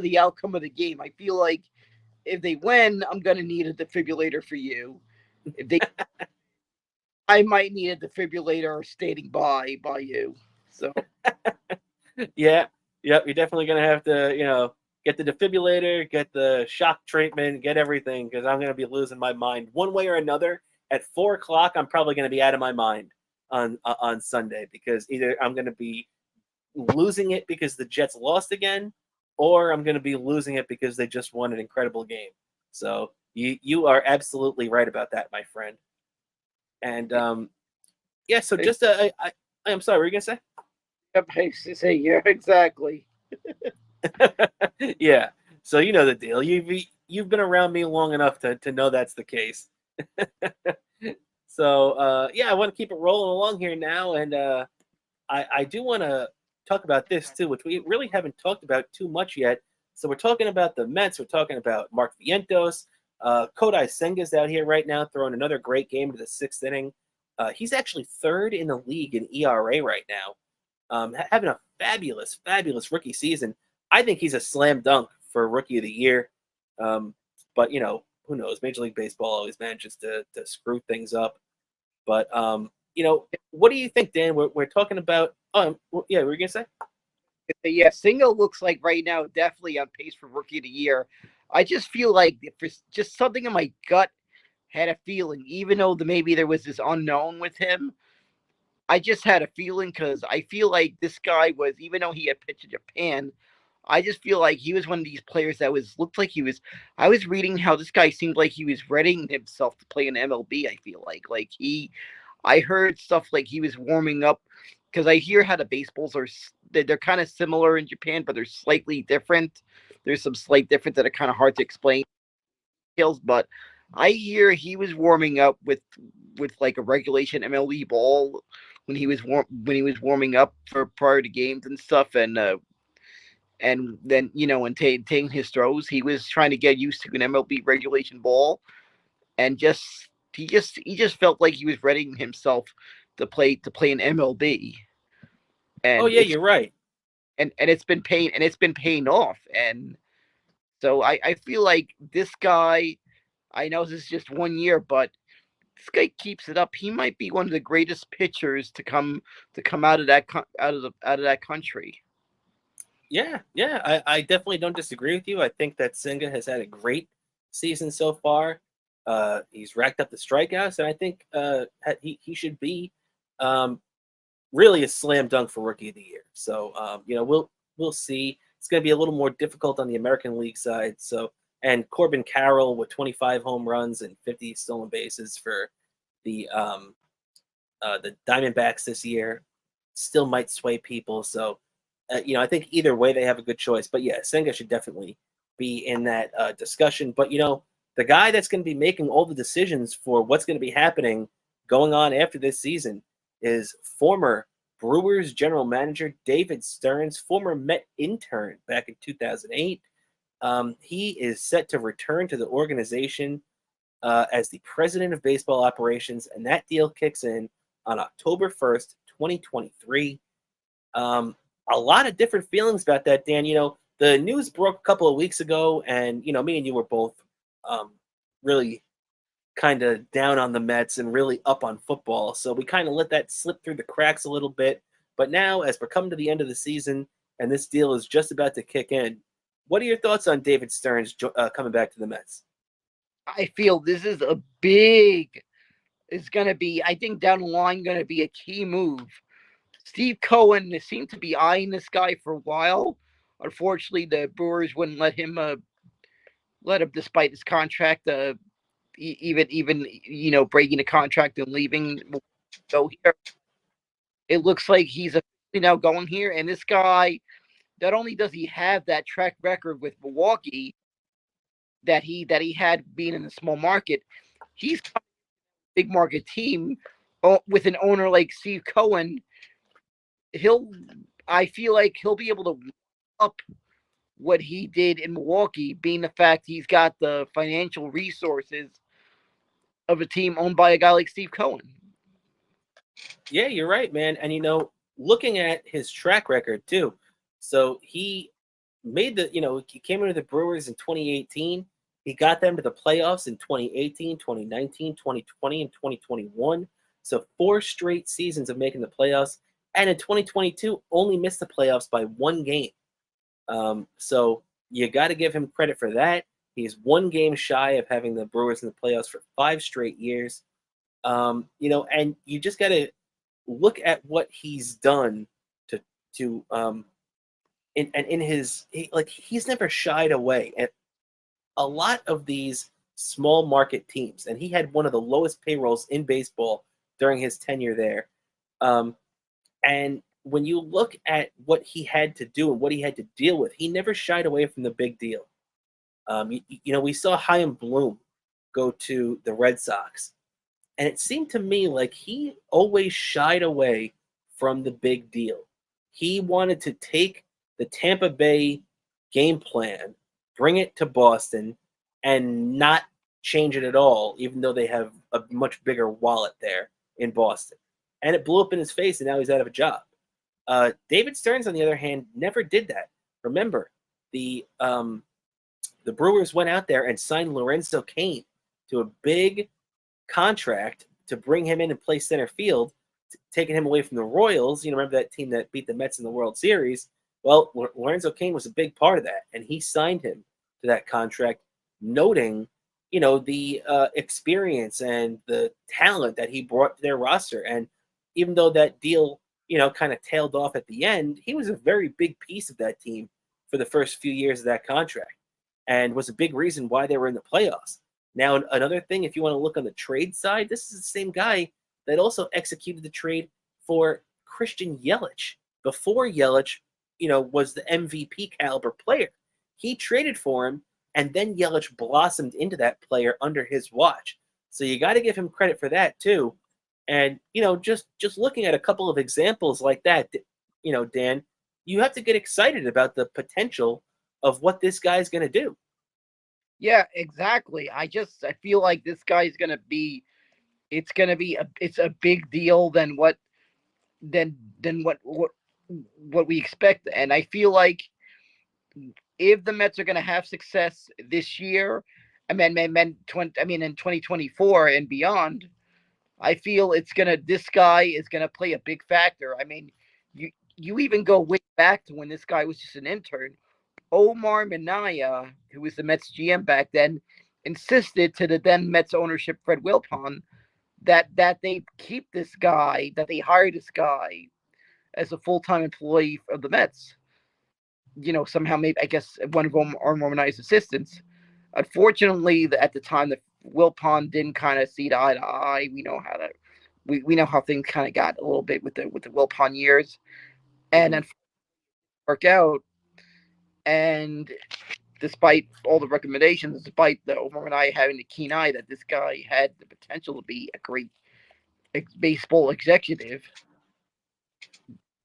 The outcome of the game, I feel like if they win, I'm going to need a defibrillator for you. If they, I might need a defibrillator standing by you. So, yeah, you're definitely going to have to, get the defibrillator, get the shock treatment, get everything, because I'm going to be losing my mind one way or another. At 4:00, I'm probably going to be out of my mind on Sunday, because either I'm going to be losing it because the Jets lost again, or I'm going to be losing it because they just won an incredible game. So you are absolutely right about that, my friend. And yeah, so just I'm sorry, what were you going to say? Yeah, exactly. Yeah, so you know the deal. You've been around me long enough to know that's the case. So yeah, I want to keep it rolling along here now, and I do want to talk about this too, which we really haven't talked about too much yet. So we're talking about the Mets. We're talking about Mark Vientos. Kodai Senga's out here right now throwing another great game to the 6th inning. He's actually third in the league in ERA right now, having a fabulous, fabulous rookie season. I think he's a slam dunk for Rookie of the Year. But, who knows? Major League Baseball always manages to screw things up. But, what do you think, Dan? We're talking about yeah, what were you going to say? Yeah, Singo looks like right now definitely on pace for Rookie of the Year. I just feel like if it's just something in my gut had a feeling, even though maybe there was this unknown with him, I just had a feeling because I feel like this guy was, even though he had pitched in Japan, I just feel like he was one of these players that looked like he was. I was reading how this guy seemed like he was readying himself to play in MLB. I feel like I heard stuff like he was warming up because I hear how the baseballs are. They're kind of similar in Japan, but they're slightly different. There's some slight difference that are kind of hard to explain. But I hear he was warming up with like a regulation MLB ball when he was warming up for prior to games and stuff, and then and taking his throws, he was trying to get used to an MLB regulation ball, and he just felt like he was readying himself to play in MLB, Oh, and yeah, you're right. it's been paying off, and so I feel like this guy. I know this is just 1 year, but this guy keeps it up. He might be one of the greatest pitchers to come out of that country. Yeah, I definitely don't disagree with you. I think that Senga has had a great season so far. He's racked up the strikeouts, and I think he should be really a slam dunk for Rookie of the Year. So we'll see. It's going to be a little more difficult on the American League side. So, and Corbin Carroll with 25 home runs and 50 stolen bases for the Diamondbacks this year still might sway people. So, I think either way they have a good choice. But yeah, Senga should definitely be in that discussion. But the guy that's going to be making all the decisions for what's going to be happening going on after this season is former Brewers general manager David Stearns, former Met intern back in 2008. He is set to return to the organization as the president of baseball operations, and that deal kicks in on October 1st, 2023. A lot of different feelings about that, Dan. The news broke a couple of weeks ago, and, me and you were both really kind of down on the Mets and really up on football. So we kind of let that slip through the cracks a little bit. But now, as we're coming to the end of the season and this deal is just about to kick in, what are your thoughts on David Stearns coming back to the Mets? I feel this is it's going to be, I think down the line, going to be a key move. Steve Cohen seemed to be eyeing this guy for a while. Unfortunately, the Brewers wouldn't let him despite his contract, even breaking the contract and leaving. So here, it looks like he's now going here, and this guy, not only does he have that track record with Milwaukee that he had being in a small market, he's a big market team with an owner like Steve Cohen. I feel like he'll be able to up what he did in Milwaukee, being the fact he's got the financial resources of a team owned by a guy like Steve Cohen. Yeah, you're right, man. And looking at his track record too, so he made he came into the Brewers in 2018. He got them to the playoffs in 2018, 2019, 2020, and 2021. So 4 straight seasons of making the playoffs. And in 2022, only missed the playoffs by 1 game. So you got to give him credit for that. He's 1 game shy of having the Brewers in the playoffs for 5 straight years. And you just got to look at what he's done he's never shied away. And a lot of these small market teams, and he had one of the lowest payrolls in baseball during his tenure there. And when you look at what he had to do and what he had to deal with, he never shied away from the big deal. We saw Chaim Bloom go to the Red Sox, and it seemed to me like he always shied away from the big deal. He wanted to take the Tampa Bay game plan, bring it to Boston, and not change it at all, even though they have a much bigger wallet there. in Boston, and it blew up in his face, and now he's out of a job. David Stearns, on the other hand, never did that. Remember, the Brewers went out there and signed Lorenzo Cain to a big contract to bring him in and play center field, taking him away from the Royals. Remember that team that beat the Mets in the World Series? Well, Lorenzo Cain was a big part of that, and he signed him to that contract, noting, the experience and the talent that he brought to their roster. And even though that deal, kind of tailed off at the end, he was a very big piece of that team for the first few years of that contract and was a big reason why they were in the playoffs. Now, another thing, if you want to look on the trade side, this is the same guy that also executed the trade for Christian Yelich before Yelich, was the MVP caliber player. He traded for him, and then Yelich blossomed into that player under his watch. So you got to give him credit for that too. And just looking at a couple of examples like that, Dan, you have to get excited about the potential of what this guy's going to do. Yeah, exactly. I feel like this guy's gonna be. It's a big deal than what we expect, and I feel like if the Mets are gonna have success this year, in 2024 and beyond, I feel this guy is gonna play a big factor. I mean, you even go way back to when this guy was just an intern. Omar Minaya, who was the Mets GM back then, insisted to the then Mets ownership, Fred Wilpon, that they keep this guy, that they hire this guy as a full-time employee of the Mets. Somehow, maybe, I guess, one of Omar Minaya's assistants. Unfortunately, at the time, the Wilpon didn't kind of see eye to eye. We know how things kind of got a little bit with the Wilpon years, and then work out. And despite all the recommendations, despite the Omar and I having the keen eye that this guy had the potential to be a great baseball executive.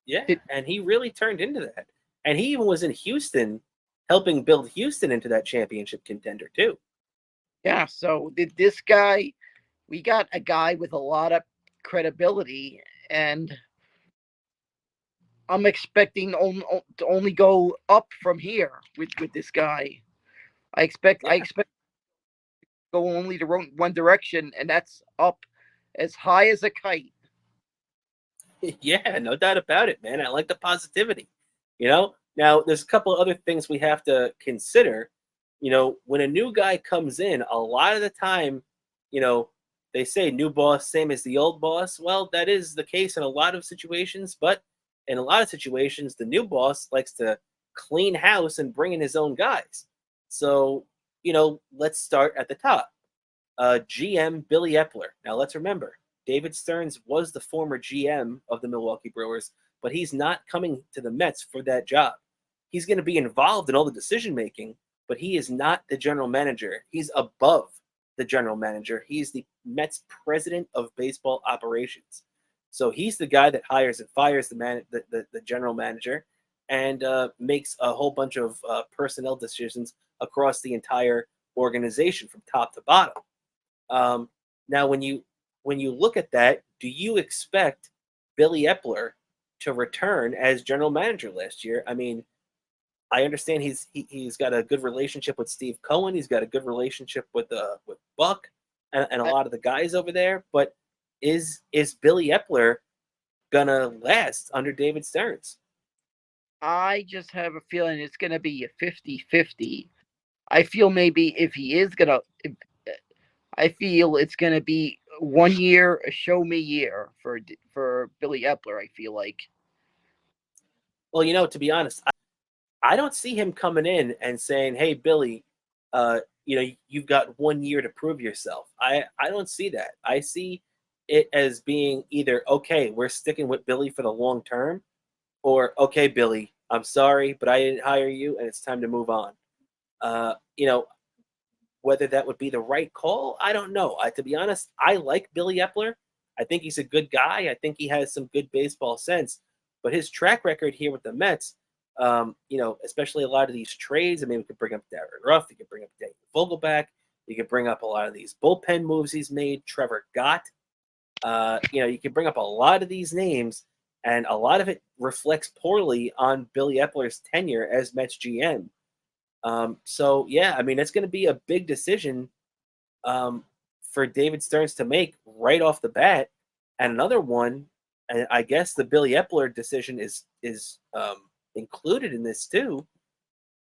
Yeah, and he really turned into that. And he even was in Houston, helping build Houston into that championship contender too. Yeah, so this guy, we got a guy with a lot of credibility, and I'm expecting to only go up from here with this guy. I expect to go only to one direction, and that's up as high as a kite. Yeah, no doubt about it, man. I like the positivity. Now there's a couple of other things we have to consider. When a new guy comes in, a lot of the time, they say new boss, same as the old boss. Well, that is the case in a lot of situations, but in a lot of situations, the new boss likes to clean house and bring in his own guys. So, let's start at the top. GM Billy Epler. Now, let's remember, David Stearns was the former GM of the Milwaukee Brewers, but he's not coming to the Mets for that job. He's going to be involved in all the decision-making, but he is not the general manager. He's above the general manager. He's the Mets president of baseball operations. So he's the guy that hires and fires the general manager and makes a whole bunch of personnel decisions across the entire organization from top to bottom. Now, when you look at that, do you expect Billy Epler to return as general manager last year? I mean, I understand he's got a good relationship with Steve Cohen. He's got a good relationship with Buck and a lot of the guys over there. But is Billy Epler gonna last under David Stearns? I just have a feeling it's gonna be a 50-50. I feel maybe if he is gonna, I feel it's gonna be 1 year, a show me year for Billy Epler. I feel like. Well, to be honest, I don't see him coming in and saying, "Hey, Billy, you've got 1 year to prove yourself." I don't see that. I see it as being either, okay, we're sticking with Billy for the long term, or, okay, Billy, I'm sorry, but I didn't hire you, and it's time to move on. Whether that would be the right call, I don't know. To be honest, I like Billy Epler. I think he's a good guy. I think he has some good baseball sense. But his track record here with the Mets, especially a lot of these trades. I mean, we could bring up Darren Ruff. You could bring up Daniel Vogelback. You could bring up a lot of these bullpen moves he's made. Trevor Gott. You can bring up a lot of these names, and a lot of it reflects poorly on Billy Epler's tenure as Mets GM. So yeah, I mean, it's going to be a big decision for David Stearns to make right off the bat. And another one, and I guess the Billy Epler decision is included in this too,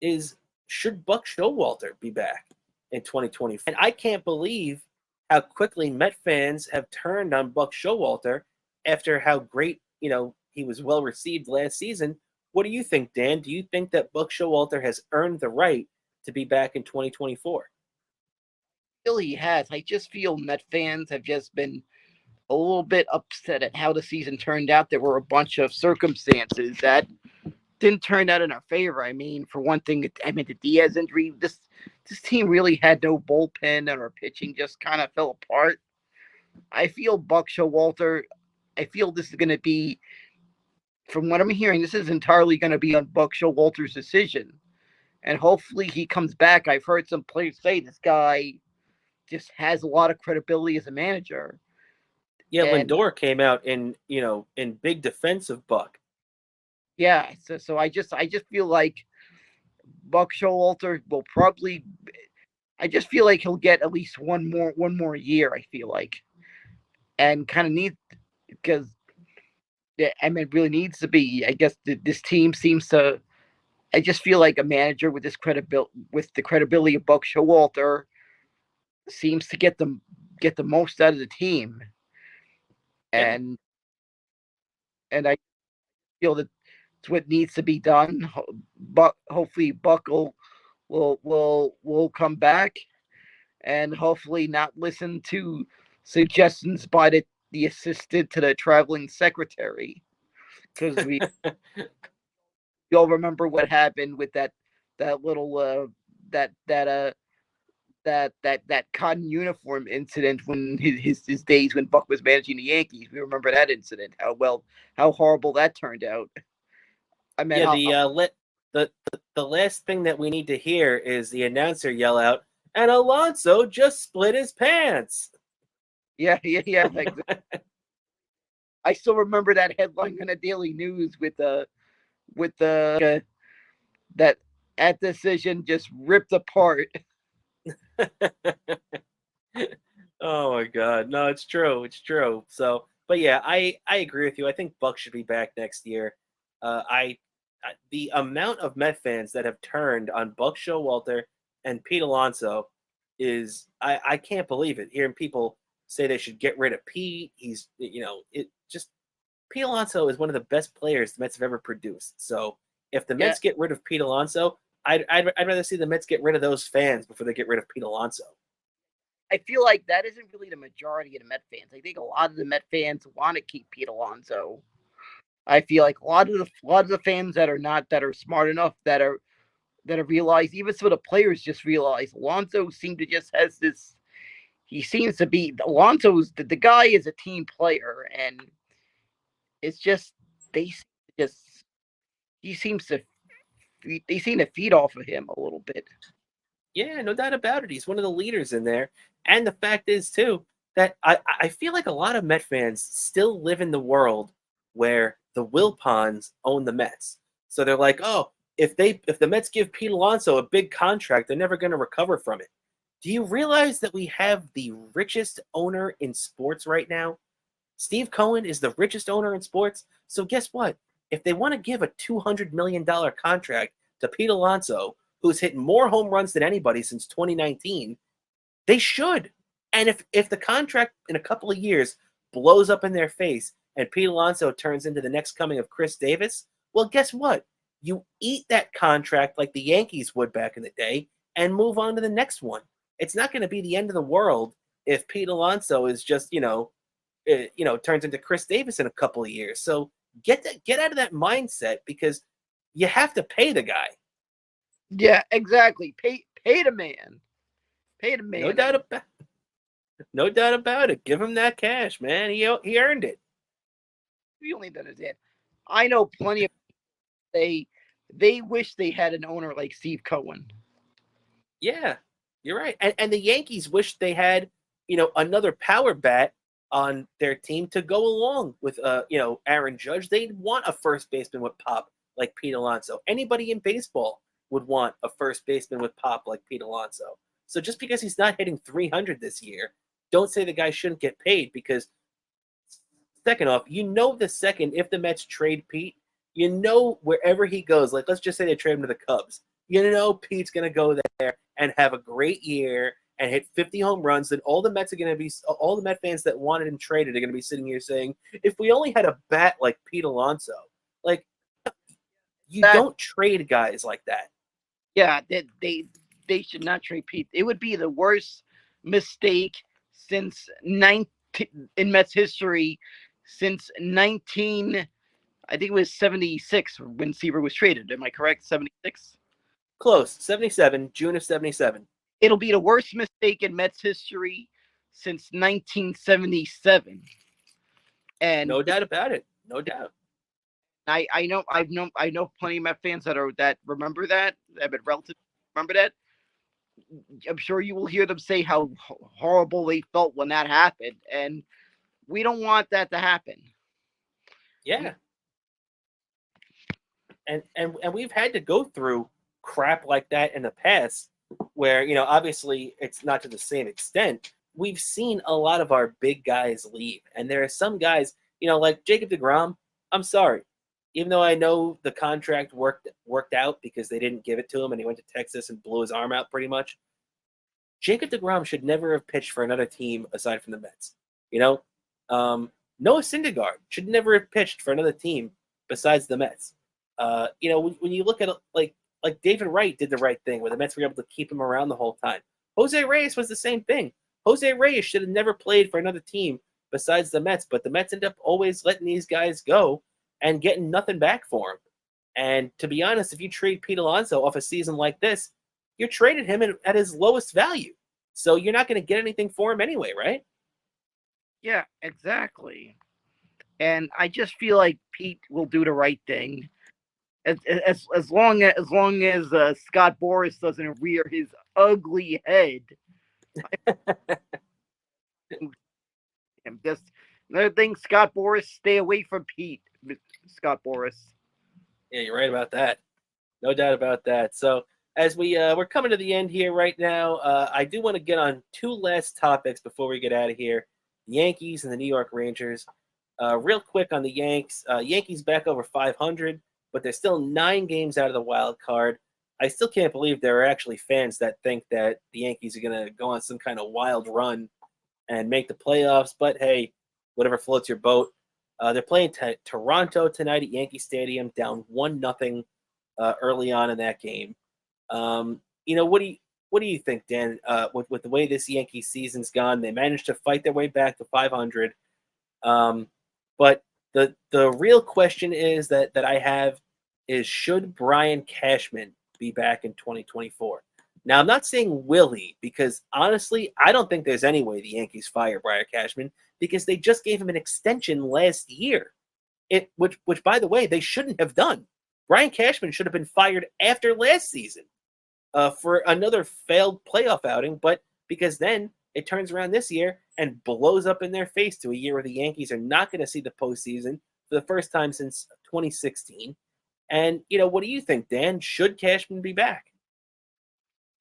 is should Buck Showalter be back in 2020? And I can't believe how quickly Met fans have turned on Buck Showalter after how great, he was well received last season. What do you think, Dan? Do you think that Buck Showalter has earned the right to be back in 2024? He has. I just feel Met fans have just been a little bit upset at how the season turned out. There were a bunch of circumstances that didn't turn out in our favor. I mean, for one thing, the Diaz injury, this team really had no bullpen, and our pitching just kind of fell apart. I feel Buck Showalter, I feel this is going to be, from what I'm hearing, this is entirely going to be on Buck Showalter's decision. And hopefully he comes back. I've heard some players say this guy just has a lot of credibility as a manager. Yeah, Lindor came out in big defense of Buck. Yeah, so I just feel like Buck Showalter will probably. I just feel like he'll get at least one more year. I feel like, and kind of need, because it really needs to be. I guess this team seems to. I just feel like a manager with the credibility of Buck Showalter seems to get the most out of the team, and I feel that it's what needs to be done. But hopefully Buck will come back, and hopefully not listen to suggestions by the assistant to the traveling secretary, because we all remember what happened with that little that cotton uniform incident when his days when Buck was managing the Yankees. We remember that incident, how horrible that turned out. I mean, the last thing that we need to hear is the announcer yell out, "And Alonso just split his pants." Yeah. Exactly. I still remember that headline on the Daily News with the that decision just ripped apart. Oh my God! No, it's true. It's true. So, but yeah, I agree with you. I think Buck should be back next year. The amount of Met fans that have turned on Buck Showalter and Pete Alonso is I can't believe it. Hearing people say they should get rid of Pete. He's Pete Alonso is one of the best players the Mets have ever produced. So if the Mets get rid of Pete Alonso, I'd rather see the Mets get rid of those fans before they get rid of Pete Alonso. I feel like that isn't really the majority of the Met fans. I think a lot of the Met fans want to keep Pete Alonso. I feel like a lot of the fans that are smart enough that have realized, even some of the players just realize Alonso seems to just has this. He seems to be Alonso's the guy is a team player, and it's just they seem to feed off of him a little bit. Yeah, no doubt about it. He's one of the leaders in there. And the fact is, too, that I feel like a lot of Met fans still live in the world where the Wilpons own the Mets. So they're like, oh, if the Mets give Pete Alonso a big contract, they're never going to recover from it. Do you realize that we have the richest owner in sports right now? Steve Cohen is the richest owner in sports. So guess what? If they want to give a $200 million contract to Pete Alonso, who's hit more home runs than anybody since 2019, they should. And if the contract in a couple of years blows up in their face and Pete Alonso turns into the next coming of Chris Davis, well, guess what? You eat that contract like the Yankees would back in the day and move on to the next one. It's not going to be the end of the world if Pete Alonso is just, turns into Chris Davis in a couple of years. So get out of that mindset, because you have to pay the guy. Yeah, exactly. Pay the man. Pay the man. No doubt about it. Give him that cash, man. He earned it. We only understand. I know plenty of they wish they had an owner like Steve Cohen. Yeah, you're right. And the Yankees wish they had, another power bat on their team to go along with Aaron Judge. They'd want a first baseman with pop like Pete Alonso. Anybody in baseball would want a first baseman with pop like Pete Alonso. So just because he's not hitting 300 this year, don't say the guy shouldn't get paid, because second off, the second if the Mets trade Pete, wherever he goes, like let's just say they trade him to the Cubs, Pete's going to go there and have a great year and hit 50 home runs. Then all the Met fans that wanted him traded are going to be sitting here saying, if we only had a bat like Pete Alonso, like you don't trade guys like that. Yeah, they should not trade Pete. It would be the worst mistake in Mets history since 19. I think it was 76 when Seaver was traded. Am I correct? 76? Close. 77, June of 77. It'll be the worst mistake in Mets history since 1977. And no doubt about it. No doubt. I know plenty of Met fans that remember that, have been relatively remember that. I'm sure you will hear them say how horrible they felt when that happened, and we don't want that to happen. Yeah. And we've had to go through crap like that in the past, where obviously it's not to the same extent. We've seen a lot of our big guys leave, and there are some guys, like Jacob deGrom. I'm sorry, even though I know the contract worked out because they didn't give it to him, and he went to Texas and blew his arm out pretty much. Jacob deGrom should never have pitched for another team aside from the Mets. Noah Syndergaard should never have pitched for another team besides the Mets. When you look at it, like David Wright did the right thing, where the Mets were able to keep him around the whole time. Jose Reyes was the same thing. Jose Reyes should have never played for another team besides the Mets, but the Mets end up always letting these guys go and getting nothing back for him. And to be honest, if you trade Pete Alonso off a season like this, you're trading him at his lowest value. So you're not going to get anything for him anyway, right? Yeah, exactly. And I just feel like Pete will do the right thing. As long as Scott Boras doesn't rear his ugly head. Just another thing, Scott Boras, stay away from Pete. Scott Boras. Yeah, you're right about that. No doubt about that. So as we're coming to the end here right now, I do want to get on two last topics before we get out of here: the Yankees and the New York Rangers. Real quick on the Yanks. Yankees back over 500. But they're still 9 games out of the wild card. I still can't believe there are actually fans that think that the Yankees are going to go on some kind of wild run and make the playoffs. But hey, whatever floats your boat. They're playing Toronto tonight at Yankee Stadium, down 1-0 early on in that game. What do you think, Dan? With the way this Yankee season's gone, they managed to fight their way back to 500. But the real question is that I have is, should Brian Cashman be back in 2024? Now, I'm not saying will he, because honestly, I don't think there's any way the Yankees fire Brian Cashman, because they just gave him an extension last year, which by the way, they shouldn't have done. Brian Cashman should have been fired after last season for another failed playoff outing, but because then it turns around this year and blows up in their face to a year where the Yankees are not going to see the postseason for the first time since 2016. And, what do you think, Dan? Should Cashman be back?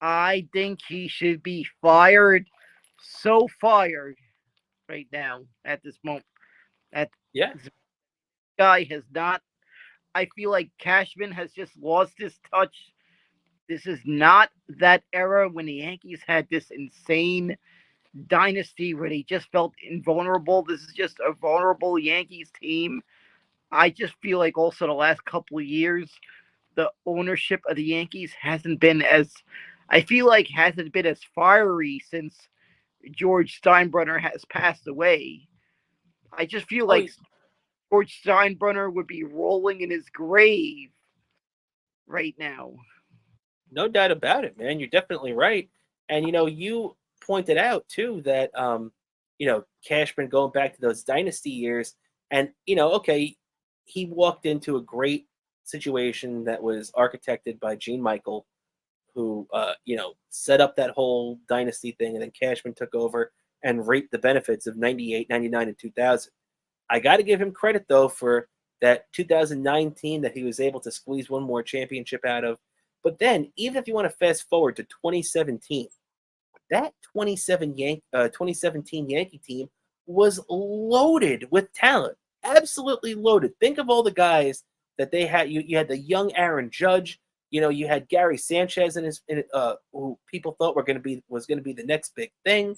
I think he should be fired. So fired right now at this moment. This guy has not. I feel like Cashman has just lost his touch. This is not that era when the Yankees had this insane dynasty where they just felt invulnerable. This is just a vulnerable Yankees team. I just feel like also the last couple of years, the ownership of the Yankees hasn't been as fiery since George Steinbrenner has passed away. I just feel like George Steinbrenner would be rolling in his grave right now. No doubt about it, man. You're definitely right. And, you pointed out, too, that, Cashman going back to those dynasty years, and, okay, he walked into a great situation that was architected by Gene Michael, who, set up that whole dynasty thing, and then Cashman took over. and reap the benefits of 98, 99, and 2000. I got to give him credit, though, for that 2019 that he was able to squeeze one more championship out of. But then, even if you want to fast forward to 2017, that 2017 Yankee team was loaded with talent, absolutely loaded. Think of all the guys that they had. You had the young Aaron Judge. You had Gary Sanchez who people thought was going to be the next big thing.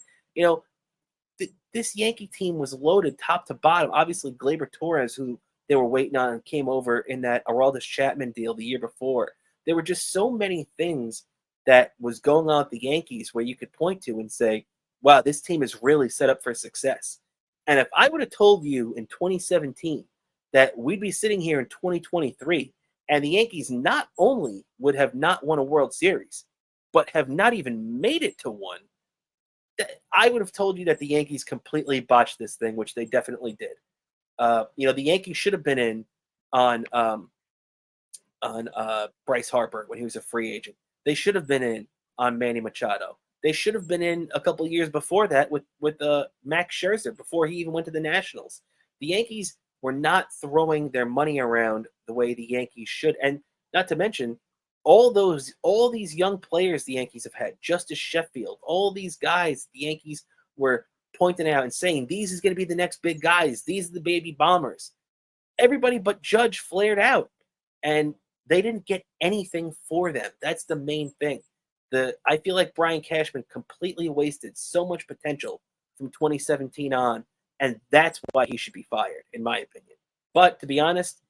This Yankee team was loaded top to bottom. Obviously, Gleyber Torres, who they were waiting on, came over in that Aroldis Chapman deal the year before. There were just so many things that was going on with the Yankees where you could point to and say, wow, this team is really set up for success. And if I would have told you in 2017 that we'd be sitting here in 2023 and the Yankees not only would have not won a World Series, but have not even made it to one, I would have told you that the Yankees completely botched this thing, which they definitely did. The Yankees should have been in on Bryce Harper when he was a free agent. They should have been in on Manny Machado. They should have been in a couple of years before that with Max Scherzer before he even went to the Nationals. The Yankees were not throwing their money around the way the Yankees should, and not to mention all these young players the Yankees have had, Justice Sheffield, all these guys the Yankees were pointing out and saying, these is going to be the next big guys. These are the baby bombers. Everybody but Judge flared out, and they didn't get anything for them. That's the main thing. I feel like Brian Cashman completely wasted so much potential from 2017 on, and that's why he should be fired, in my opinion. But to be honest,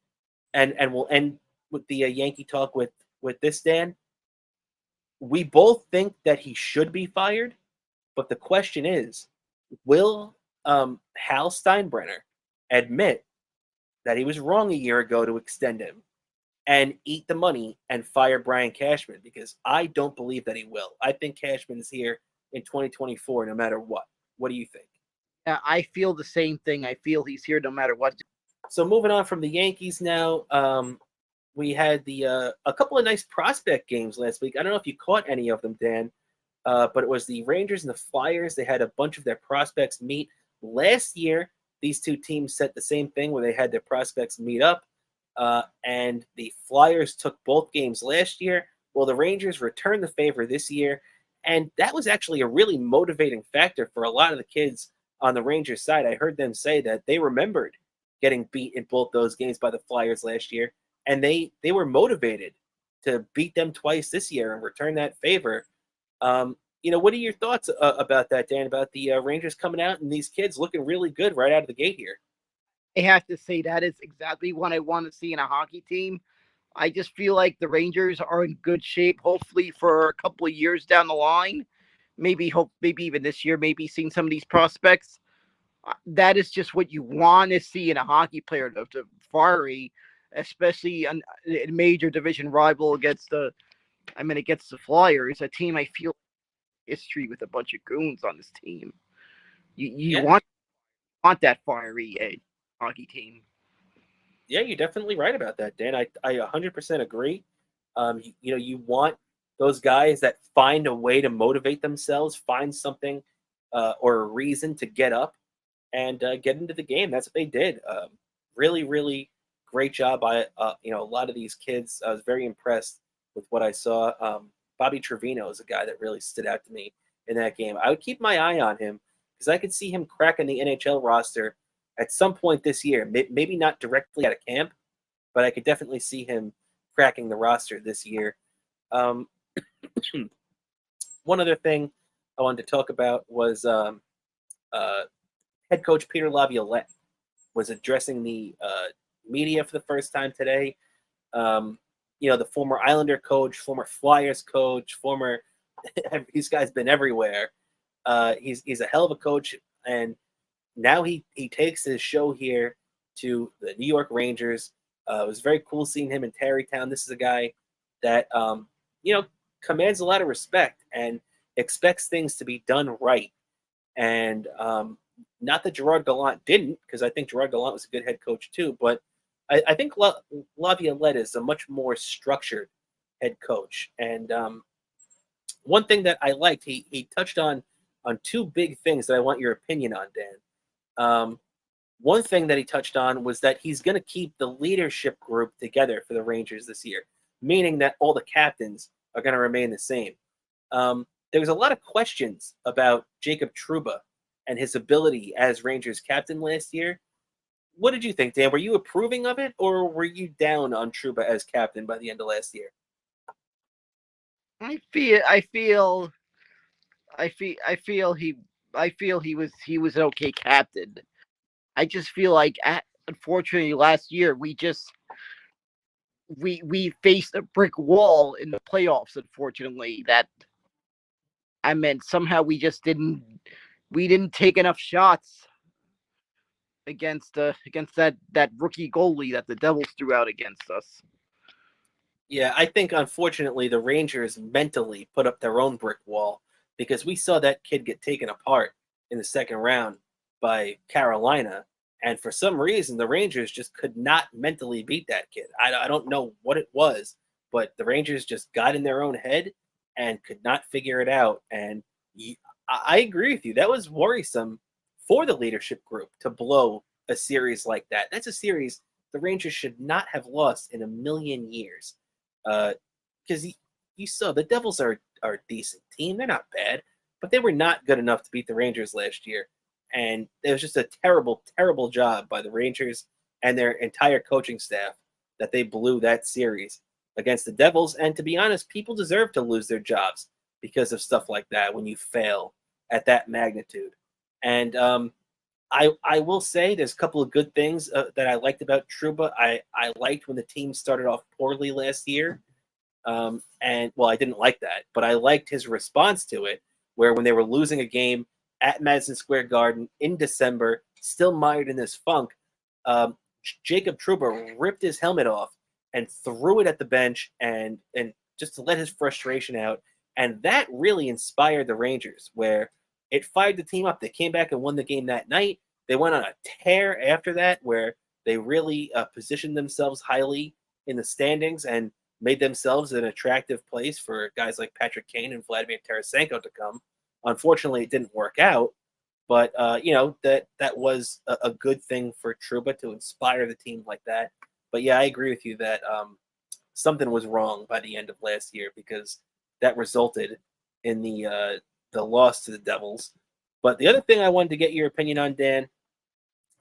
and we'll end with the Yankee talk with this, Dan, we both think that he should be fired, but the question is, will Hal Steinbrenner admit that he was wrong a year ago to extend him and eat the money and fire Brian Cashman? Because I don't believe that he will. I think Cashman is here in 2024 no matter what. What do you think? I feel the same thing. I feel he's here no matter what. So moving on from the Yankees now, we had a couple of nice prospect games last week. I don't know if you caught any of them, Dan, but it was the Rangers and the Flyers. They had a bunch of their prospects meet. Last year, these two teams set the same thing where they had their prospects meet up, and the Flyers took both games last year. Well, the Rangers returned the favor this year, and that was actually a really motivating factor for a lot of the kids on the Rangers side. I heard them say that they remembered getting beat in both those games by the Flyers last year, and they were motivated to beat them twice this year and return that favor. What are your thoughts about that, Dan, about the Rangers coming out and these kids looking really good right out of the gate here? I have to say that is exactly what I want to see in a hockey team. I just feel like the Rangers are in good shape, hopefully for a couple of years down the line. Maybe even this year, maybe seeing some of these prospects. That is just what you want to see in a hockey player, to fiery, especially a major division rival against the Flyers, a team I feel history with a bunch of goons on this team. You want that fiery hockey team. Yeah, you're definitely right about that, Dan. I 100% agree. You want those guys that find a way to motivate themselves, find something or a reason to get up and get into the game. That's what they did. Really, really great job by a lot of these kids. I was very impressed with what I saw. Bobby Trevino is a guy that really stood out to me in that game. I would keep my eye on him because I could see him cracking the NHL roster at some point this year. Maybe not directly at a camp, but I could definitely see him cracking the roster this year. One other thing I wanted to talk about was head coach Peter Laviolette was addressing the media for the first time today. The former Islander coach, former Flyers coach, these guys been everywhere. He's a hell of a coach, and now he takes his show here to the New York Rangers. It was very cool seeing him in Tarrytown. This is a guy that commands a lot of respect and expects things to be done right. And not that Gerard Gallant didn't, because I think Gerard Gallant was a good head coach too, but I think Laviolette is a much more structured head coach. And one thing that I liked, he touched on on two big things that I want your opinion on, Dan. One thing that he touched on was that he's going to keep the leadership group together for the Rangers this year, meaning that all the captains are going to remain the same. There was a lot of questions about Jacob Trouba and his ability as Rangers captain last year. What did you think, Dan? Were you approving of it, or were you down on Trouba as captain by the end of last year? I feel he was an okay captain. I just feel like, unfortunately, last year we faced a brick wall in the playoffs. Unfortunately, somehow we didn't take enough shots against that rookie goalie that the Devils threw out against us. Yeah, I think unfortunately the Rangers mentally put up their own brick wall, because we saw that kid get taken apart in the second round by Carolina, and for some reason the Rangers just could not mentally beat that kid. I don't know what it was, but the Rangers just got in their own head and could not figure it out. And I agree with you. That was worrisome for the leadership group to blow a series like that. That's a series the Rangers should not have lost in a million years. Because you saw the Devils are a decent team. They're not bad, but they were not good enough to beat the Rangers last year. And it was just a terrible, terrible job by the Rangers and their entire coaching staff that they blew that series against the Devils. And to be honest, people deserve to lose their jobs because of stuff like that when you fail at that magnitude. And I will say there's a couple of good things that I liked about Trouba. I liked when the team started off poorly last year. And, well, I didn't like that, but I liked his response to it, where when they were losing a game at Madison Square Garden in December, still mired in this funk, Jacob Trouba ripped his helmet off and threw it at the bench and just to let his frustration out. And that really inspired the Rangers, where it fired the team up. They came back and won the game that night. They went on a tear after that, where they really positioned themselves highly in the standings and made themselves an attractive place for guys like Patrick Kane and Vladimir Tarasenko to come. Unfortunately, it didn't work out, but that was a good thing for Trouba to inspire the team like that. But yeah, I agree with you that something was wrong by the end of last year, because that resulted in the loss to the Devils. But the other thing I wanted to get your opinion on, Dan,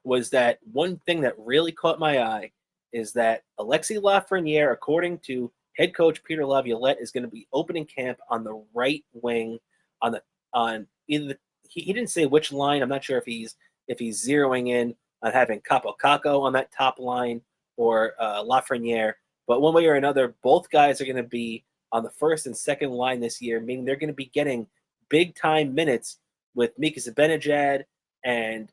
was that one thing that really caught my eye is that Alexis Lafreniere, according to head coach Peter Laviolette, is going to be opening camp on the right wing on either he didn't say which line. I'm not sure if he's zeroing in on having Capo Caco on that top line or Lafreniere, but one way or another, both guys are going to be on the first and second line this year, meaning they're going to be getting big time minutes with Mika Zibanejad and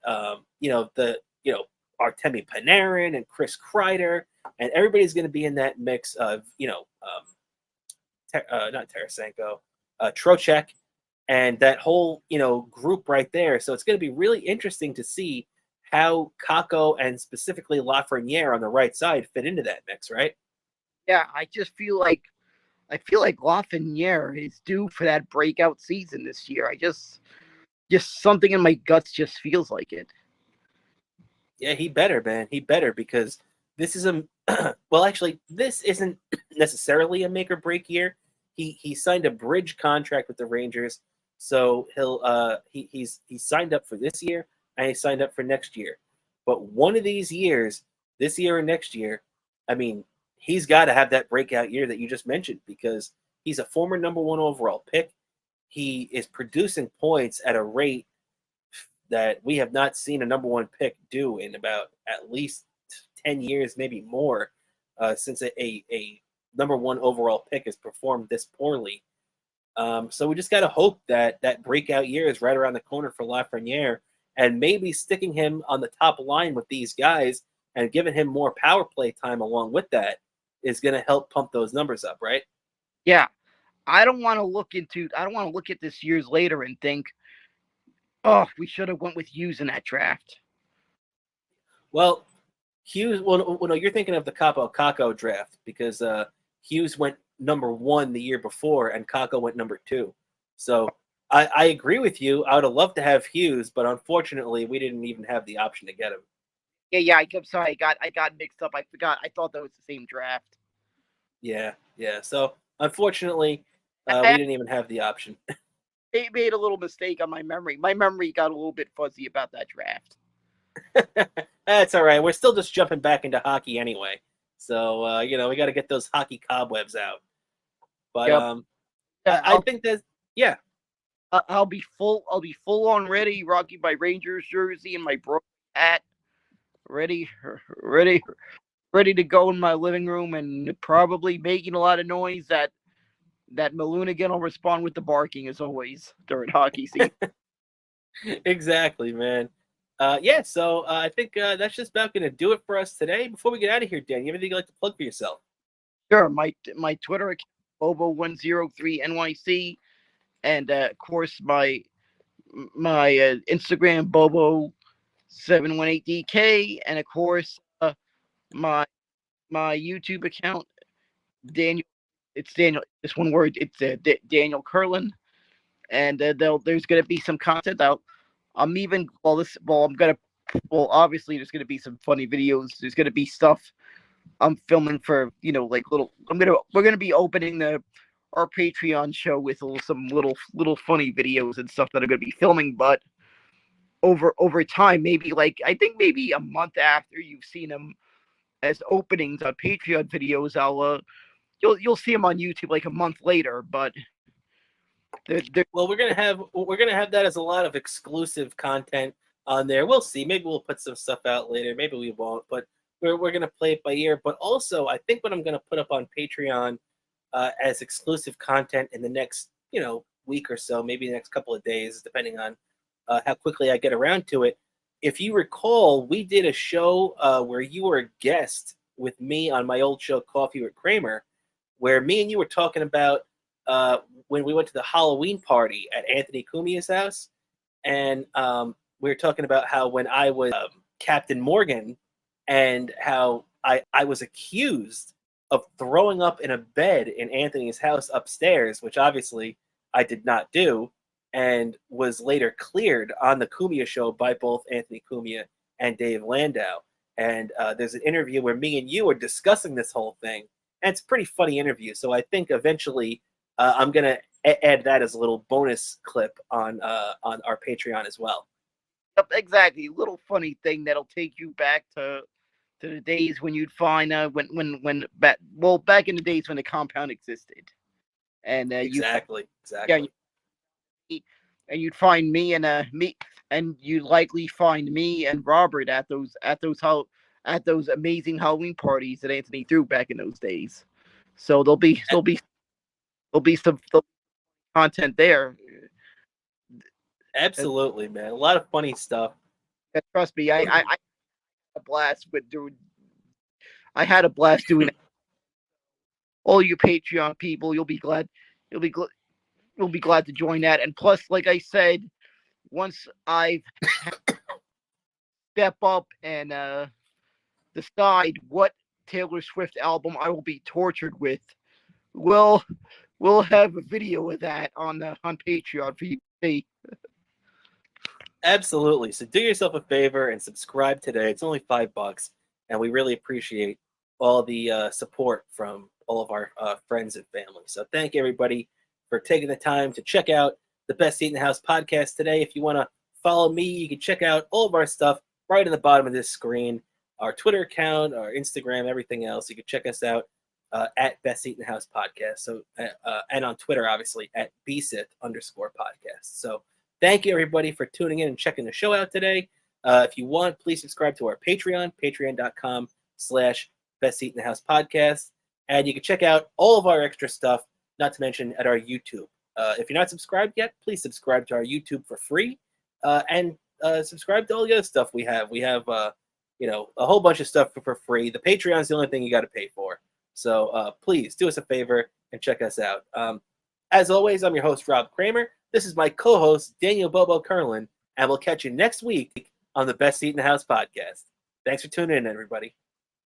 Artemi Panarin and Chris Kreider, and everybody's going to be in that mix of not Tarasenko, Trocheck, and that whole group right there. So it's going to be really interesting to see how Kako and specifically Lafreniere on the right side fit into that mix, right? Yeah, I feel like Lafreniere is due for that breakout season this year. I just something in my guts just feels like it. Yeah, he better, man. He better, because this is this isn't necessarily a make or break year. He signed a bridge contract with the Rangers, so he's signed up for this year and he signed up for next year. But one of these years, this year or next year, I mean, he's got to have that breakout year that you just mentioned, because he's a former number 1 overall pick. He is producing points at a rate that we have not seen a number 1 pick do in about at least 10 years, maybe more, since a number 1 overall pick has performed this poorly. So we just got to hope that that breakout year is right around the corner for Lafreniere, and maybe sticking him on the top line with these guys and giving him more power play time along with that is going to help pump those numbers up, right? Yeah. I don't want to look at this years later and think, oh, we should have went with Hughes in that draft. Well, Hughes, well, no, you're thinking of the Capo Caco draft, because Hughes went number 1 the year before and Caco went number 2. So I agree with you. I would have loved to have Hughes, but unfortunately, we didn't even have the option to get him. Yeah. I'm sorry. I got mixed up. I forgot. I thought that was the same draft. Yeah. So unfortunately, we didn't even have the option. They made a little mistake on my memory. My memory got a little bit fuzzy about that draft. That's all right. We're still just jumping back into hockey anyway. So, we got to get those hockey cobwebs out. But Yep. I think that, yeah. I'll be full on ready, rocking my Rangers jersey and my bro hat, ready to go in my living room, and probably making a lot of noise that Malunigan will respond with the barking as always during hockey season. Exactly, man. So I think that's just about going to do it for us today. Before we get out of here, Dan, you have anything you'd like to plug for yourself? Sure, my Twitter account, Bobo103NYC, and of course my Instagram, Bobo718DK, and of course my YouTube account, Daniel. It's Daniel. It's one word. It's Daniel Curlin, and there's going to be some content out. I'm even obviously there's going to be some funny videos. There's going to be stuff I'm filming for like little. We're going to be opening our Patreon show with some little funny videos and stuff that I'm going to be filming, but over time, maybe I think maybe a month after you've seen them as openings on Patreon videos, you'll see them on YouTube like a month later. But well, we're gonna have that as a lot of exclusive content on there. We'll see. Maybe we'll put some stuff out later. Maybe we won't. But we're gonna play it by ear. But also, I think what I'm gonna put up on Patreon as exclusive content in the next week or so, maybe the next couple of days, depending on how quickly I get around to it. If you recall, we did a show where you were a guest with me on my old show, Coffee with Cramer, where me and you were talking about when we went to the Halloween party at Anthony Cumia's house. And we were talking about how when I was Captain Morgan and how I was accused of throwing up in a bed in Anthony's house upstairs, which obviously I did not do, and was later cleared on the Cumia show by both Anthony Cumia and Dave Landau. And there's an interview where me and you are discussing this whole thing, and it's a pretty funny interview. So I think eventually I'm going to add that as a little bonus clip on our Patreon as well. Yep, exactly. Little funny thing that'll take you back to the days when you'd find back in the days when the compound existed, and exactly. And you'd find me and you'd likely find me and Robert at those amazing Halloween parties that Anthony threw back in those days. So there'll be some content there. Absolutely, man. A lot of funny stuff. And trust me, I had a blast doing it. All you Patreon people, you'll be glad to join that. And plus, like I said, once I step up and decide what Taylor Swift album I will be tortured with, we'll have a video of that on Patreon for you to see. Absolutely. So do yourself a favor and subscribe today. It's only $5, and we really appreciate all the support from all of our friends and family. So thank you, everybody, for taking the time to check out the Best Seat in the House podcast today. If you want to follow me, you can check out all of our stuff right in the bottom of this screen. Our Twitter account, our Instagram, everything else. You can check us out at Best Seat in the House podcast. So and on Twitter, obviously, at BSIT_podcast. So thank you, everybody, for tuning in and checking the show out today. If you want, please subscribe to our Patreon, patreon.com/Best Seat in the House podcast. And you can check out all of our extra stuff, not to mention at our YouTube. If you're not subscribed yet, please subscribe to our YouTube for free. And subscribe to all the other stuff we have. We have, a whole bunch of stuff for free. The Patreon is the only thing you got to pay for. So please do us a favor and check us out. As always, I'm your host, Rob Cramer. This is my co-host, Daniel Bobo Curlin, and we'll catch you next week on the Best Seat in the House podcast. Thanks for tuning in, everybody.